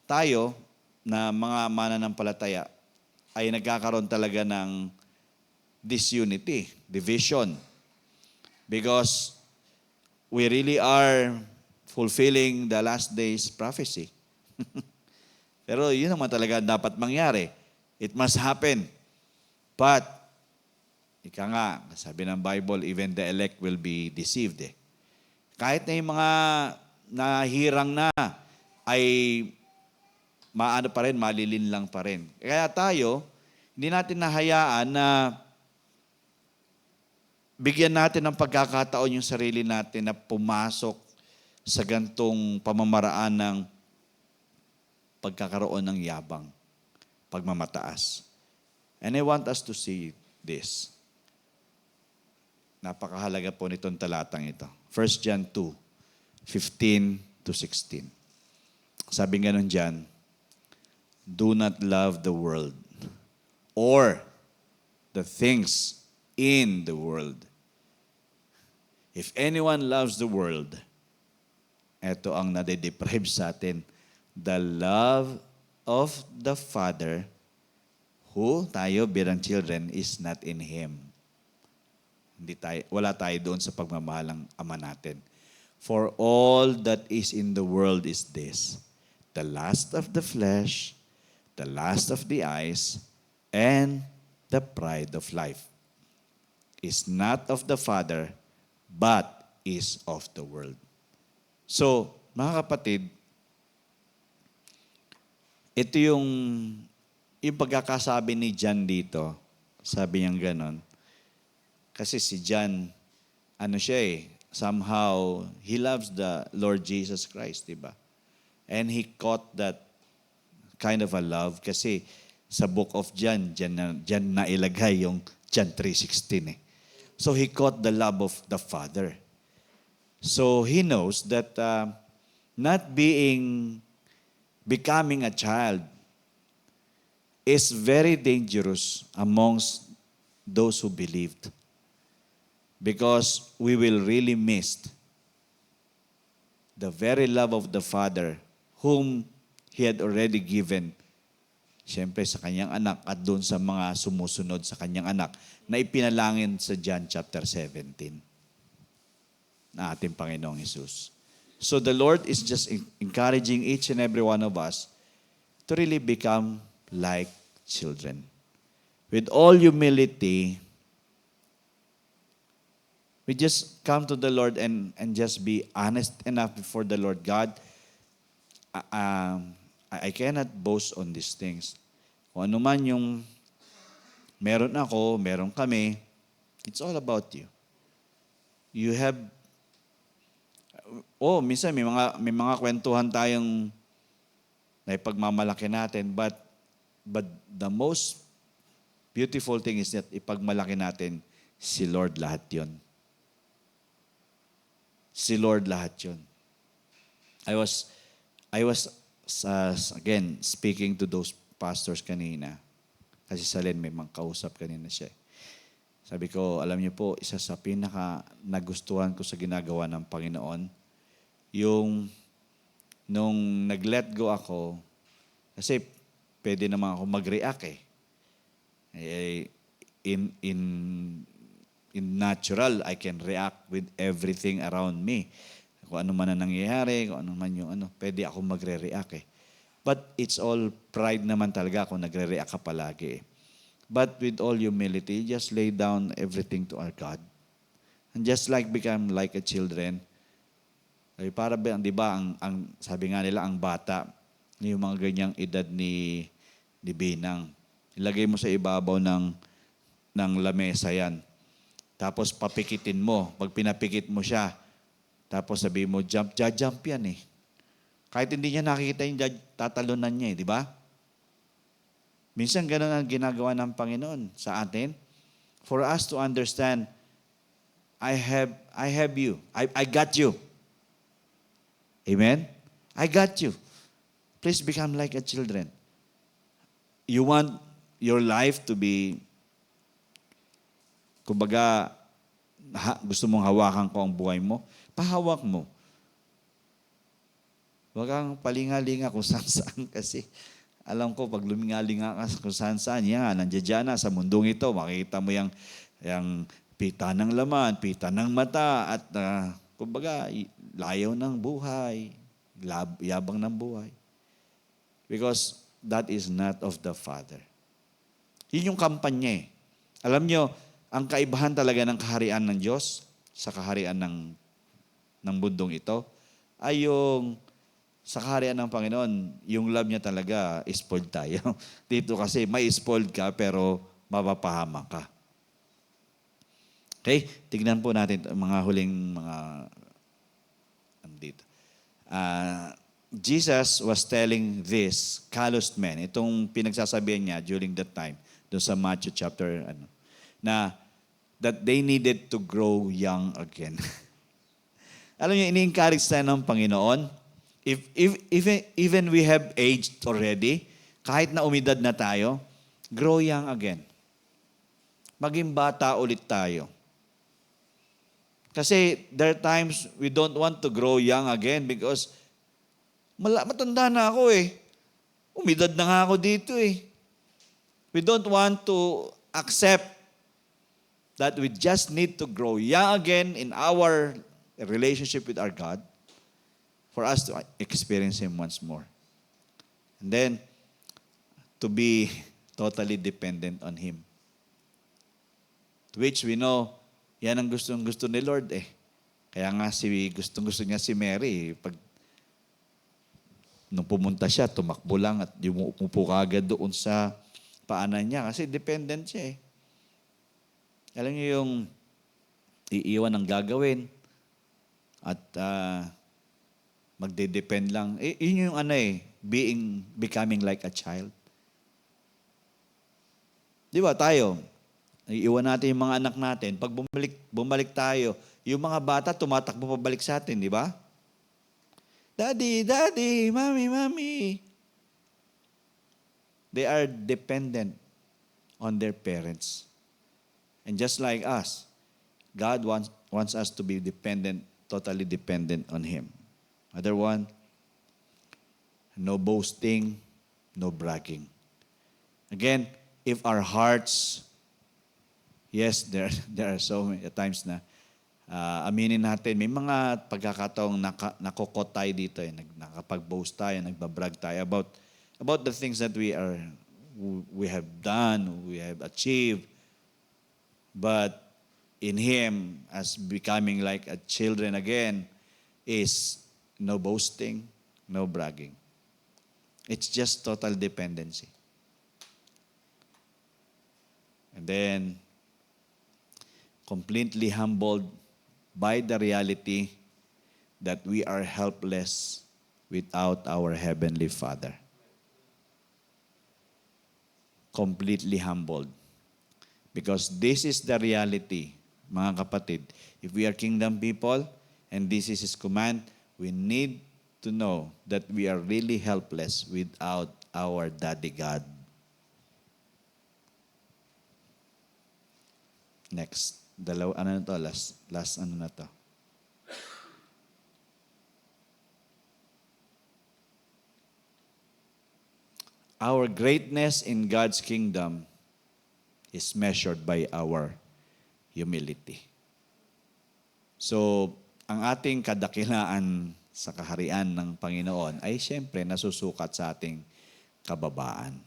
tayo, na mga mananampalataya, ay nagkakaroon talaga ng disunity, division. Because we really are fulfilling the last days prophecy. Pero yun naman talaga dapat mangyari. It must happen. But, ika nga, sabi ng Bible, even the elect will be deceived. Kahit na yung mga nahirang na, ay maano pa rin, malilin lang pa rin. Kaya tayo, hindi natin nahayaan na bigyan natin ng pagkakataon yung sarili natin na pumasok sa gantong pamamaraan ng pagkakaroon ng yabang, pagmamataas. And I want us to see this. Napakahalaga po nitong talatang ito. 1 John 2:15 to 16. Sabi nga nun dyan, do not love the world or the things in the world. If anyone loves the world, Ito ang nade-deprive sa atin. The love of the Father, who tayo bilang children, is not in Him. Wala tayo doon sa pagmamahal ng Ama natin. For all that is in the world is this: the lust of the flesh, the lust of the eyes, and the pride of life is not of the Father, but is of the world. So, mga kapatid, ito yung pagkakasabi ni John dito. Sabi niya ganon. Kasi si John, somehow, he loves the Lord Jesus Christ, di ba? And he caught that kind of a love kasi sa book of John, John na ilagay yung John 3:16 eh. So he caught the love of the Father. So he knows that becoming a child is very dangerous amongst those who believed. Because we will really miss the very love of the Father whom He had already given, siyempre sa kanyang anak at doon sa mga sumusunod sa kanyang anak na ipinalangin sa John chapter 17 na ating Panginoong Jesus. So the Lord is just encouraging each and every one of us to really become like children. With all humility, we just come to the Lord and just be honest enough before the Lord. God, I cannot boast on these things. Kung ano man yung meron ako, meron kami, it's all about you. You have, minsan may mga kwentuhan tayong naipagmamalaki natin, but the most beautiful thing is that ipagmalaki natin si Lord lahat yun. Si Lord lahat yun. I was again speaking to those pastors kanina. Kasi sa Len, may mga kausap kanina siya. Sabi ko, alam niyo po, isa sa pinaka nagustuhan ko sa ginagawa ng Panginoon, yung nung nag-let go ako, kasi pwede naman ako mag-react eh. In natural, I can react with everything around me. Kung ano man ang nangyayari, kung ano man yung pwede ako magre-react eh. But it's all pride naman talaga kung nagre-react ka palagi eh. But with all humility, just lay down everything to our God. And just like become like a children, ay para ba, di ba, ang sabi nga nila, ang bata, yung mga ganyang edad ni Binang, ilagay mo sa ibabaw ng lamesa yan. Tapos papikitin mo. Pag pinapikit mo siya, tapos sabi mo, jump yan eh. Kahit hindi niya nakikita yung tatalunan niya eh, di ba? Minsan ganun ang ginagawa ng Panginoon sa atin. For us to understand, I have you. I got you. Amen? I got you. Please become like a children. You want your life to be, kumbaga, gusto mong hawakan ko ang buhay mo, pahawak mo. Huwag kang palinga-linga kung saan-saan kasi alam ko, pag luminga-linga ka kung saan-saan, nandiyan na sa mundong ito, makikita mo yung pita ng laman, pita ng mata, at kumbaga, layaw ng buhay, yabang ng buhay. Because that is not of the Father. Yun yung kampanya eh. Alam nyo, ang kaibahan talaga ng kaharian ng Diyos sa kaharian ng mundong ito ay yung sa kaharian ng Panginoon, yung love niya talaga, spoiled tayo. Dito kasi may spoiled ka pero mapapahama ka. Okay? Tignan po natin ang mga huling mga dito. Jesus was telling this calloused men, itong pinagsasabihan niya during that time, doon sa Matthew chapter, na that they needed to grow young again. Alam niyo, ini-encourage tayo ng Panginoon, even we have aged already, kahit na umidad na tayo, grow young again. Maging bata ulit tayo. Kasi there are times we don't want to grow young again because matanda na ako eh. Umidad na nga ako dito eh. We don't want to accept that we just need to grow young again in our relationship with our God for us to experience Him once more. And then, to be totally dependent on Him. To which we know, yan ang gustong-gusto ni Lord eh. Kaya nga gustong-gusto niya si Mary. Nung pumunta siya, tumakbo lang at umupo kagad doon sa paanan niya. Kasi dependent siya eh. Alam niyo yung iiwan ang gagawin at magde-depend lang. Yun yung becoming like a child. Di ba tayo? Iiwan natin yung mga anak natin. Pag bumalik tayo, yung mga bata tumatakbo pabalik sa atin, di ba? Daddy, Daddy, Mommy, Mommy. They are dependent on their parents. And just like us, God wants us to be dependent, totally dependent on Him. Other one, no boasting, no bragging. Again, if our hearts, yes, there are so many times na aminin natin, may mga pagkakataong nakokot tayo dito, nakapag-boast tayo, nagbabrag tayo about the things that we have done, we have achieved. But in Him, as becoming like a children again, is no boasting, no bragging. It's just total dependency. And then, completely humbled by the reality that we are helpless without our Heavenly Father. Completely humbled. Because this is the reality, mga kapatid. If we are kingdom people, and this is His command, we need to know that we are really helpless without our Daddy God. Next. Last ano na to. Our greatness in God's kingdom is measured by our humility. So, ang ating kadakilaan sa kaharian ng Panginoon ay siyempre nasusukat sa ating kababaan.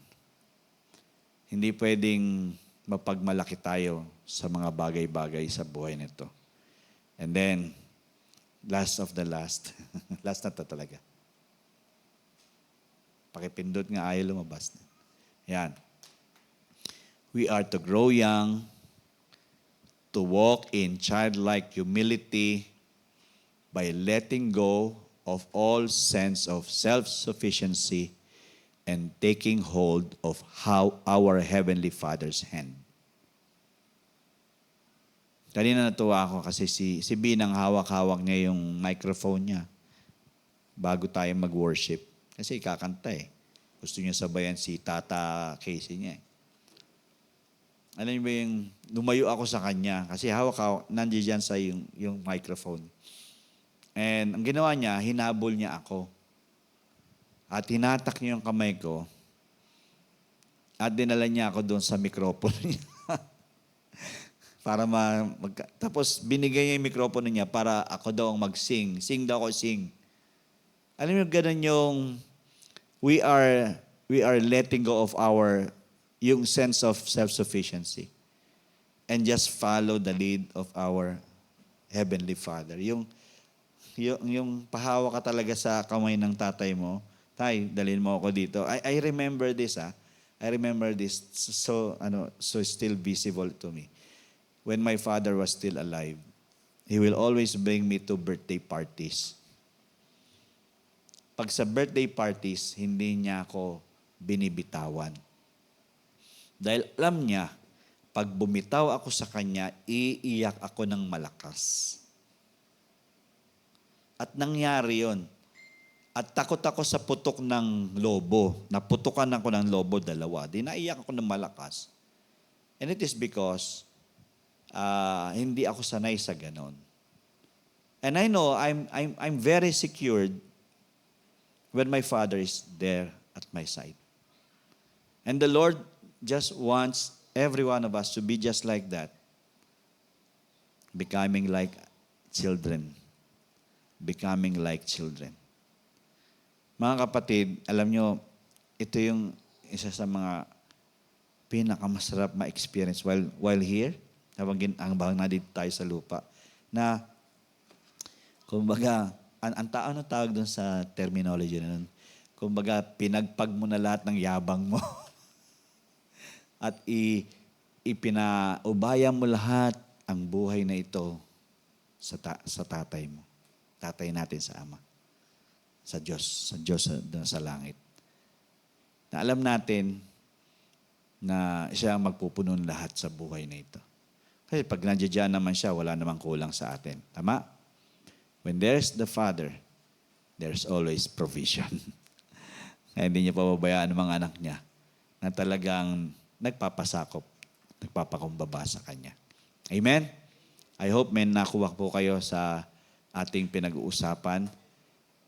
Hindi pwedeng mapagmalaki tayo sa mga bagay-bagay sa buhay nito. And then, last of the last. Last na to talaga. Pakipindot nga ayaw lumabas. Yan. We are to grow young, to walk in childlike humility by letting go of all sense of self-sufficiency and taking hold of how our Heavenly Father's hand. Kanina natuwa ako kasi si Binang hawak-hawak niya yung microphone niya bago tayo mag-worship. Kasi kakanta eh. Gusto niya sabayan si Tata Casey niya eh. Alam niyo ba yung lumayo ako sa kanya kasi hawak-hawak, nandiyan sa yung microphone. And ang ginawa niya, hinabol niya ako. At hinatak niya yung kamay ko. At dinala niya ako doon sa microphone niya. Para tapos binigay niya yung microphone niya para ako daw ang mag-sing. Sing daw ako, sing. Alam niyo, ganun yung we are letting go of yung sense of self-sufficiency and just follow the lead of our Heavenly Father. Yung pahawa ka talaga sa kamay ng tatay mo, tay, dalhin mo ako dito. I remember this, I remember this so still visible to me. When my father was still alive, he will always bring me to birthday parties. Pag sa birthday parties, hindi niya ako binibitawan. Dahil alam niya, pag bumitaw ako sa kanya, iiyak ako ng malakas. At nangyari yon. At takot ako sa putok ng lobo. Naputukan ako ng lobo, 2. Di naiyak ako ng malakas. And it is because hindi ako sanay sa ganon. And I know I'm very secured when my Father is there at my side. And the Lord just wants every one of us to be just like that. Becoming like children. Becoming like children. Mga kapatid, alam nyo, ito yung isa sa mga pinakamasarap ma-experience while here, habang nandito tayo sa lupa, na, kumbaga, ang tawag doon sa terminology na nun, kumbaga, pinagpag mo na lahat ng yabang mo. At ipinaubaya mo lahat ang buhay na ito sa tatay mo. Tatay natin sa Ama. Sa Diyos sa langit. Na alam natin na siya ang magpupuno lahat sa buhay na ito. Kasi pag nandiyan naman siya, wala namang kulang sa atin. Tama? When there's the Father, there's always provision. Kaya hindi niya pababayaan ang mga anak niya na talagang nagpapasakop, nagpapakumbaba sa Kanya. Amen? I hope may nakuha po kayo sa ating pinag-uusapan.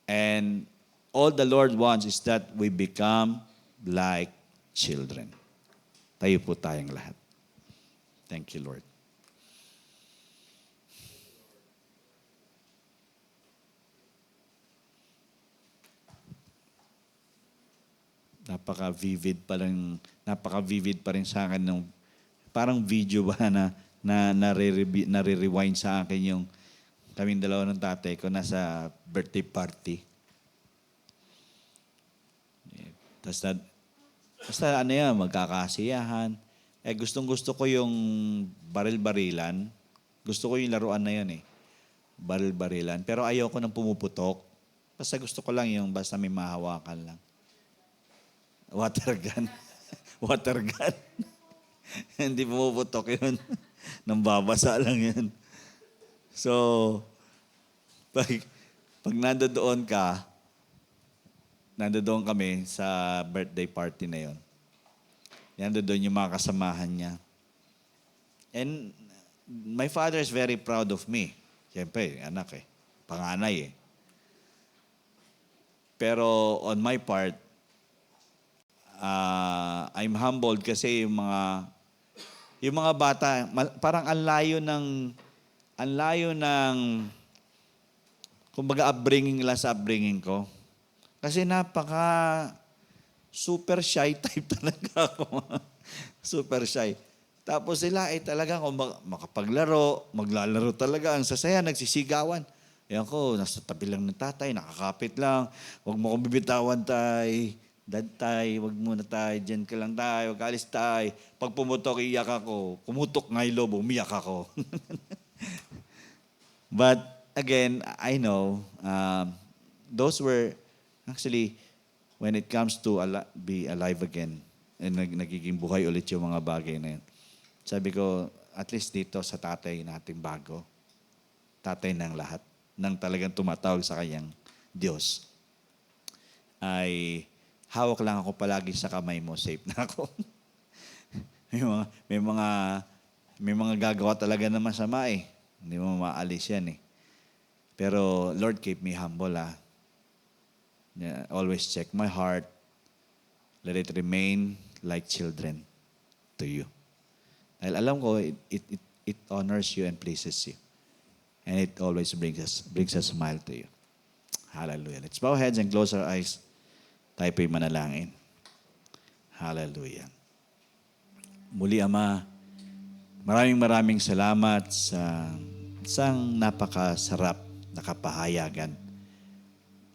And all the Lord wants is that we become like children. Tayo po tayong lahat. Thank you, Lord. Napaka-vivid pa rin sa akin nung parang video ba na nare-rewind sa akin yung kaming dalawa ng tatay ko nasa birthday party. Basta ano yan, magkakasiyahan. Gustong-gusto ko yung baril-barilan. Gusto ko yung laruan na yun baril-barilan. Pero ayoko nang pumuputok. Basta gusto ko lang yung basta may mahawakan lang. Water gun. Water gun. Hindi pumuputok yun. Nang babasa lang yun. So, pag nandoon kami sa birthday party na yon. Nandoon yung mga kasamahan niya. And my father is very proud of me. Siyempre, anak panganay Pero on my part, I'm humbled kasi yung mga bata, parang ang layo ng kumbaga upbringing lang sa upbringing ko. Kasi super shy type talaga ako. Super shy. Tapos sila talagang makapaglaro, maglalaro talaga. Ang sasaya, nagsisigawan. Yan ko, nasa tabi lang ng tatay, nakakapit lang. Huwag mo kong bibitawan, tay. Dad, tay, huwag muna tay. Diyan ka lang, tay. Huwag alis, tay. Pag pumutok, iyak ako. Pumutok nga yung lobo, umiyak ako. But again, I know, those were actually, when it comes to be alive again, and nagiging buhay ulit yung mga bagay na yun. Sabi ko, at least dito sa tatay nating bago, tatay ng lahat, nang talagang tumatawag sa kanyang Diyos, ay hawak lang ako palagi sa kamay mo, safe na ako. may mga gagawa talaga na masama Hindi mo maalis yan Pero Lord, keep me humble Always check my heart. Let it remain like children to you. Dahil alam ko, it honors you and pleases you. And it always brings a smile to you. Hallelujah. Let's bow heads and close our eyes. Tayo po'y manalangin. Hallelujah. Muli, Ama, maraming salamat sa isang napakasarap na kapahayagan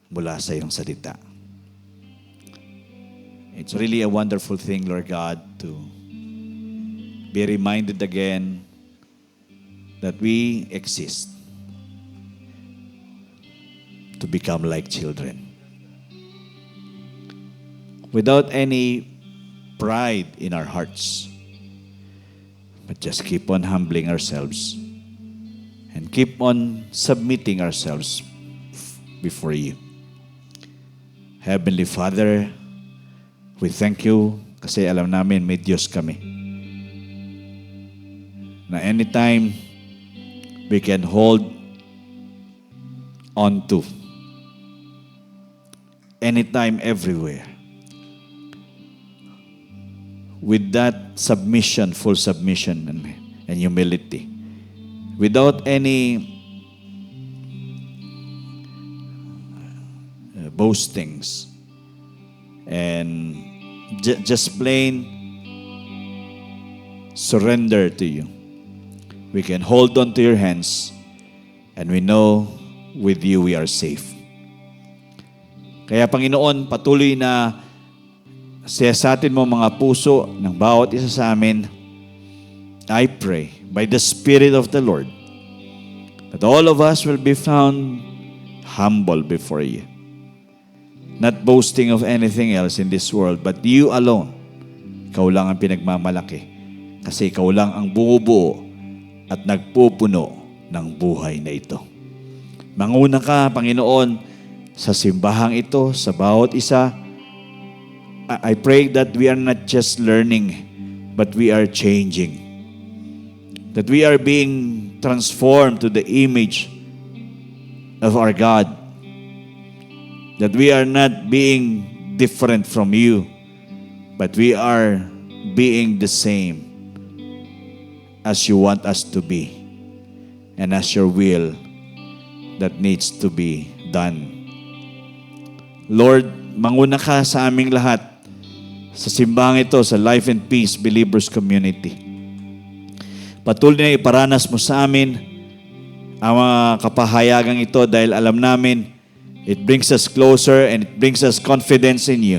mula sa iyong salita. It's really a wonderful thing, Lord God, to be reminded again that we exist to become like children. Without any pride in our hearts, but just keep on humbling ourselves and keep on submitting ourselves before you. Heavenly Father, we thank you kasi alam namin may Diyos kami. Na anytime we can hold onto. Anytime, everywhere. With that submission, full submission and humility. Without any boastings. And just plain surrender to you. We can hold on to your hands and we know with you we are safe. Kaya Panginoon, patuloy na siyasatin mo mga puso ng bawat isa sa amin. I pray by the Spirit of the Lord that all of us will be found humble before you. Not boasting of anything else in this world, but you alone. Ikaw lang ang pinagmamalaki. Kasi ikaw lang ang bumubuo at nagpupuno ng buhay na ito. Manguna ka, Panginoon, sa simbahang ito, sa bawat isa. I pray that we are not just learning, but we are changing. That we are being transformed to the image of our God. That we are not being different from you, but we are being the same as you want us to be and as your will that needs to be done. Lord, manguna ka sa aming lahat sa simbahang ito, sa Life and Peace Believers Community. Patuloy na iparanas mo sa amin ang mga kapahayagang ito dahil alam namin it brings us closer and it brings us confidence in you.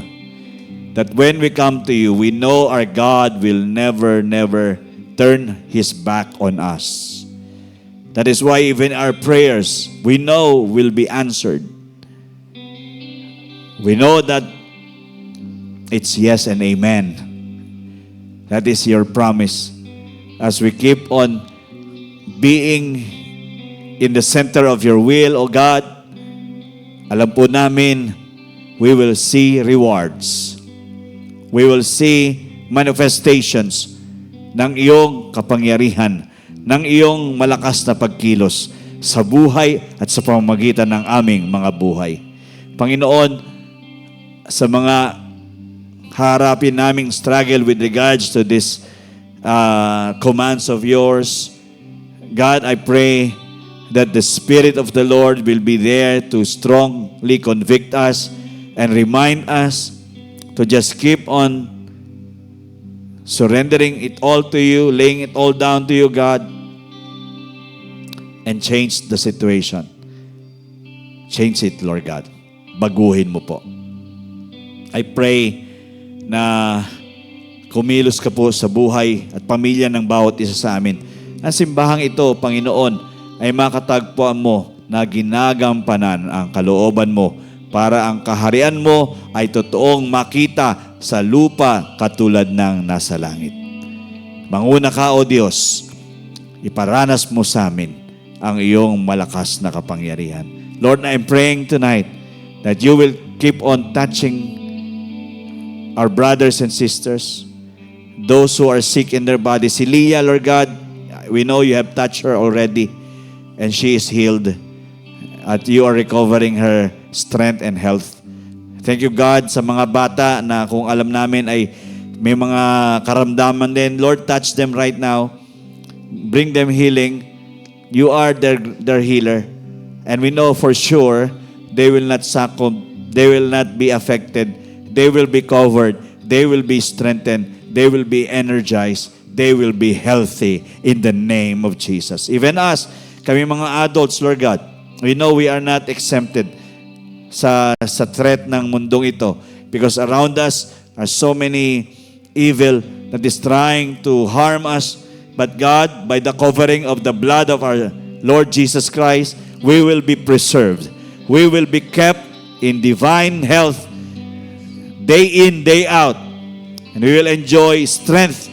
That when we come to you, we know our God will never turn His back on us. That is why even our prayers, we know will be answered. We know that it's yes and amen. That is your promise. As we keep on being in the center of your will, O God, alam po namin, we will see rewards. We will see manifestations ng iyong kapangyarihan, ng iyong malakas na pagkilos sa buhay at sa pamamagitan ng aming mga buhay. Panginoon, sa mga harapin naming struggle with regards to this commands of yours, God, I pray that the Spirit of the Lord will be there to strongly convict us and remind us to just keep on surrendering it all to you, laying it all down to you, God, and change the situation. Change it, Lord God. Baguhin mo po. I pray na kumilos ka po sa buhay at pamilya ng bawat isa sa amin. Ang simbahang ito, Panginoon, ay makatagpuan mo na ginagampanan ang kalooban mo para ang kaharian mo ay totoong makita sa lupa katulad ng nasa langit. Manguna ka, O Diyos, iparanas mo sa amin ang iyong malakas na kapangyarihan. Lord, I'm praying tonight that you will keep on touching our brothers and sisters, those who are sick in their body. Si Leah, Lord God, we know you have touched her already and she is healed at you are recovering her strength and health. Thank you, God, sa mga bata na kung alam namin ay may mga karamdaman din. Lord, touch them right now. Bring them healing. You are their healer. And we know for sure they will not succumb. They will not be affected. They will be covered. They will be strengthened. They will be energized. They will be healthy in the name of Jesus. Even us, kami mga adults, Lord God, we know we are not exempted sa threat ng mundong ito because around us are so many evil that is trying to harm us. But God, by the covering of the blood of our Lord Jesus Christ, we will be preserved. We will be kept in divine health day in, day out. And we will enjoy strength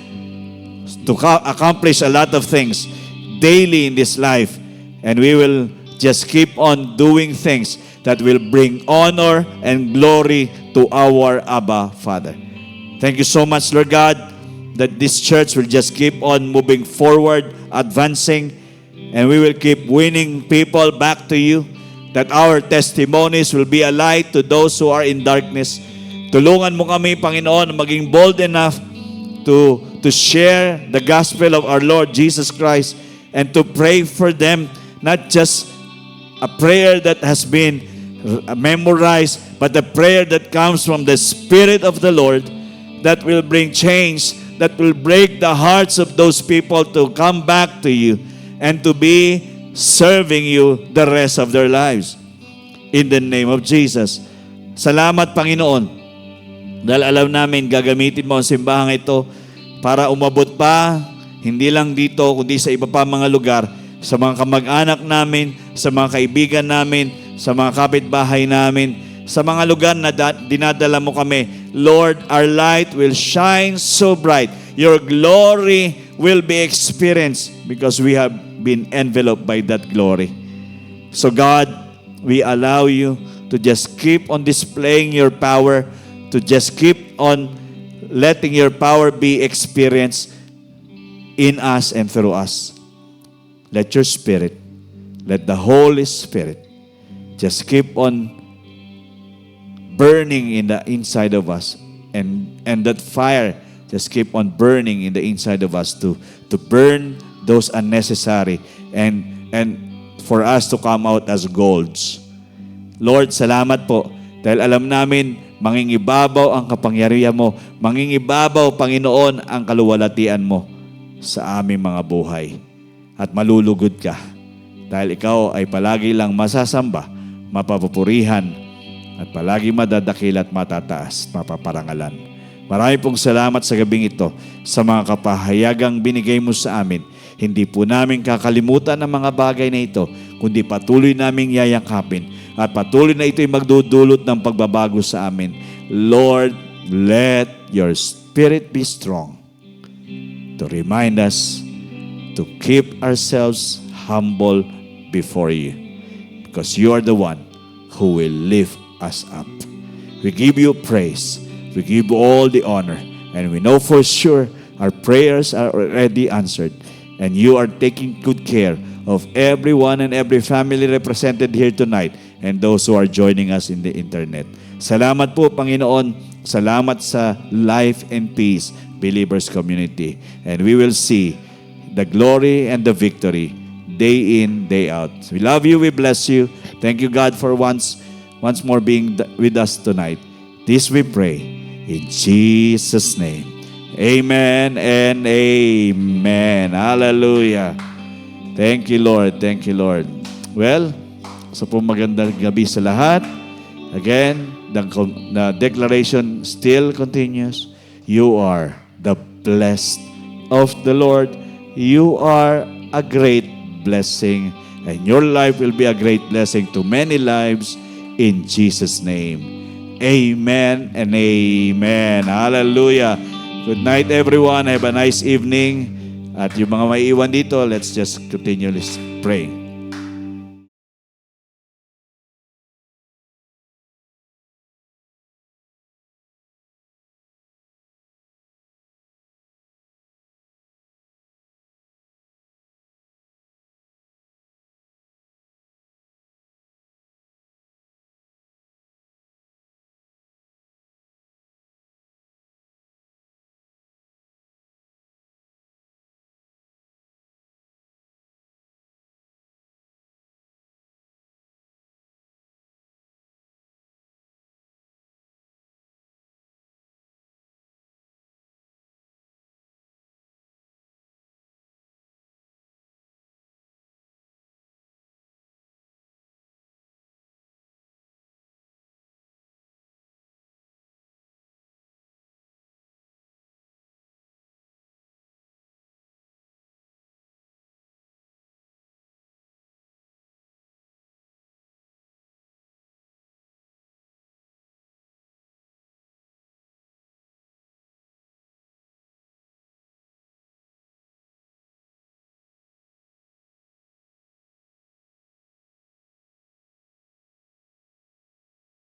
to accomplish a lot of things daily in this life. And we will just keep on doing things that will bring honor and glory to our Abba Father. Thank you so much, Lord God, that this church will just keep on moving forward, advancing, and we will keep winning people back to you. that our testimonies will be a light to those who are in darkness. Tulungan mo kami, Panginoon, maging bold enough to share the gospel of our Lord Jesus Christ and to pray for them, not just a prayer that has been memorized, but a prayer that comes from the Spirit of the Lord that will bring change, that will break the hearts of those people to come back to you and to be serving you the rest of their lives. In the name of Jesus. Salamat, Panginoon, dahil alam namin gagamitin mo ang simbahang ito para umabot pa, hindi lang dito, kundi sa iba pa mga lugar, sa mga kamag-anak namin, sa mga kaibigan namin, sa mga kapitbahay namin, sa mga lugar na dinadala mo kami. Lord, our light will shine so bright. Your glory will be experienced because we have been enveloped by that glory. So God, we allow you to just keep on displaying your power, to just keep on letting your power be experienced in us and through us. Let your Spirit, let the Holy Spirit just keep on burning in the inside of us, and that fire just keep on burning in the inside of us to burn those unnecessary and for us to come out as golds. Lord, salamat po dahil alam namin mangingibabaw ang kapangyarihan mo, mangingibabaw, Panginoon, ang kaluwalhatian mo sa aming mga buhay. At malulugod ka dahil ikaw ay palagi lang masasamba, mapapupurihan, at palagi madadakil at matataas, mapaparangalan. Marami pong salamat sa gabing ito sa mga kapahayagang binigay mo sa amin. Hindi po namin kakalimutan ang mga bagay na ito, kundi patuloy naming yayakapin at patuloy na ito'y magdudulot ng pagbabago sa amin. Lord, let your Spirit be strong to remind us to keep ourselves humble before you, because you are the one who will lift us up. We give you praise. We give you all the honor. And we know for sure our prayers are already answered. And you are taking good care of everyone and every family represented here tonight and those who are joining us in the internet. Salamat po, Panginoon. Salamat sa Life and Peace Believers Community. And we will see the glory and the victory day in, day out. We love you. We bless you. Thank you, God, for once more being with us tonight. This we pray in Jesus' name. Amen and amen. Hallelujah. Thank you, Lord. Thank you, Lord. Well, so po magandang gabi sa lahat. Again, the declaration still continues. You are the blessed of the Lord. You are a great blessing, and your life will be a great blessing to many lives in Jesus' name. Amen and amen. Hallelujah. Good night, everyone. Have a nice evening. At yung mga may iwan dito, let's just continually pray.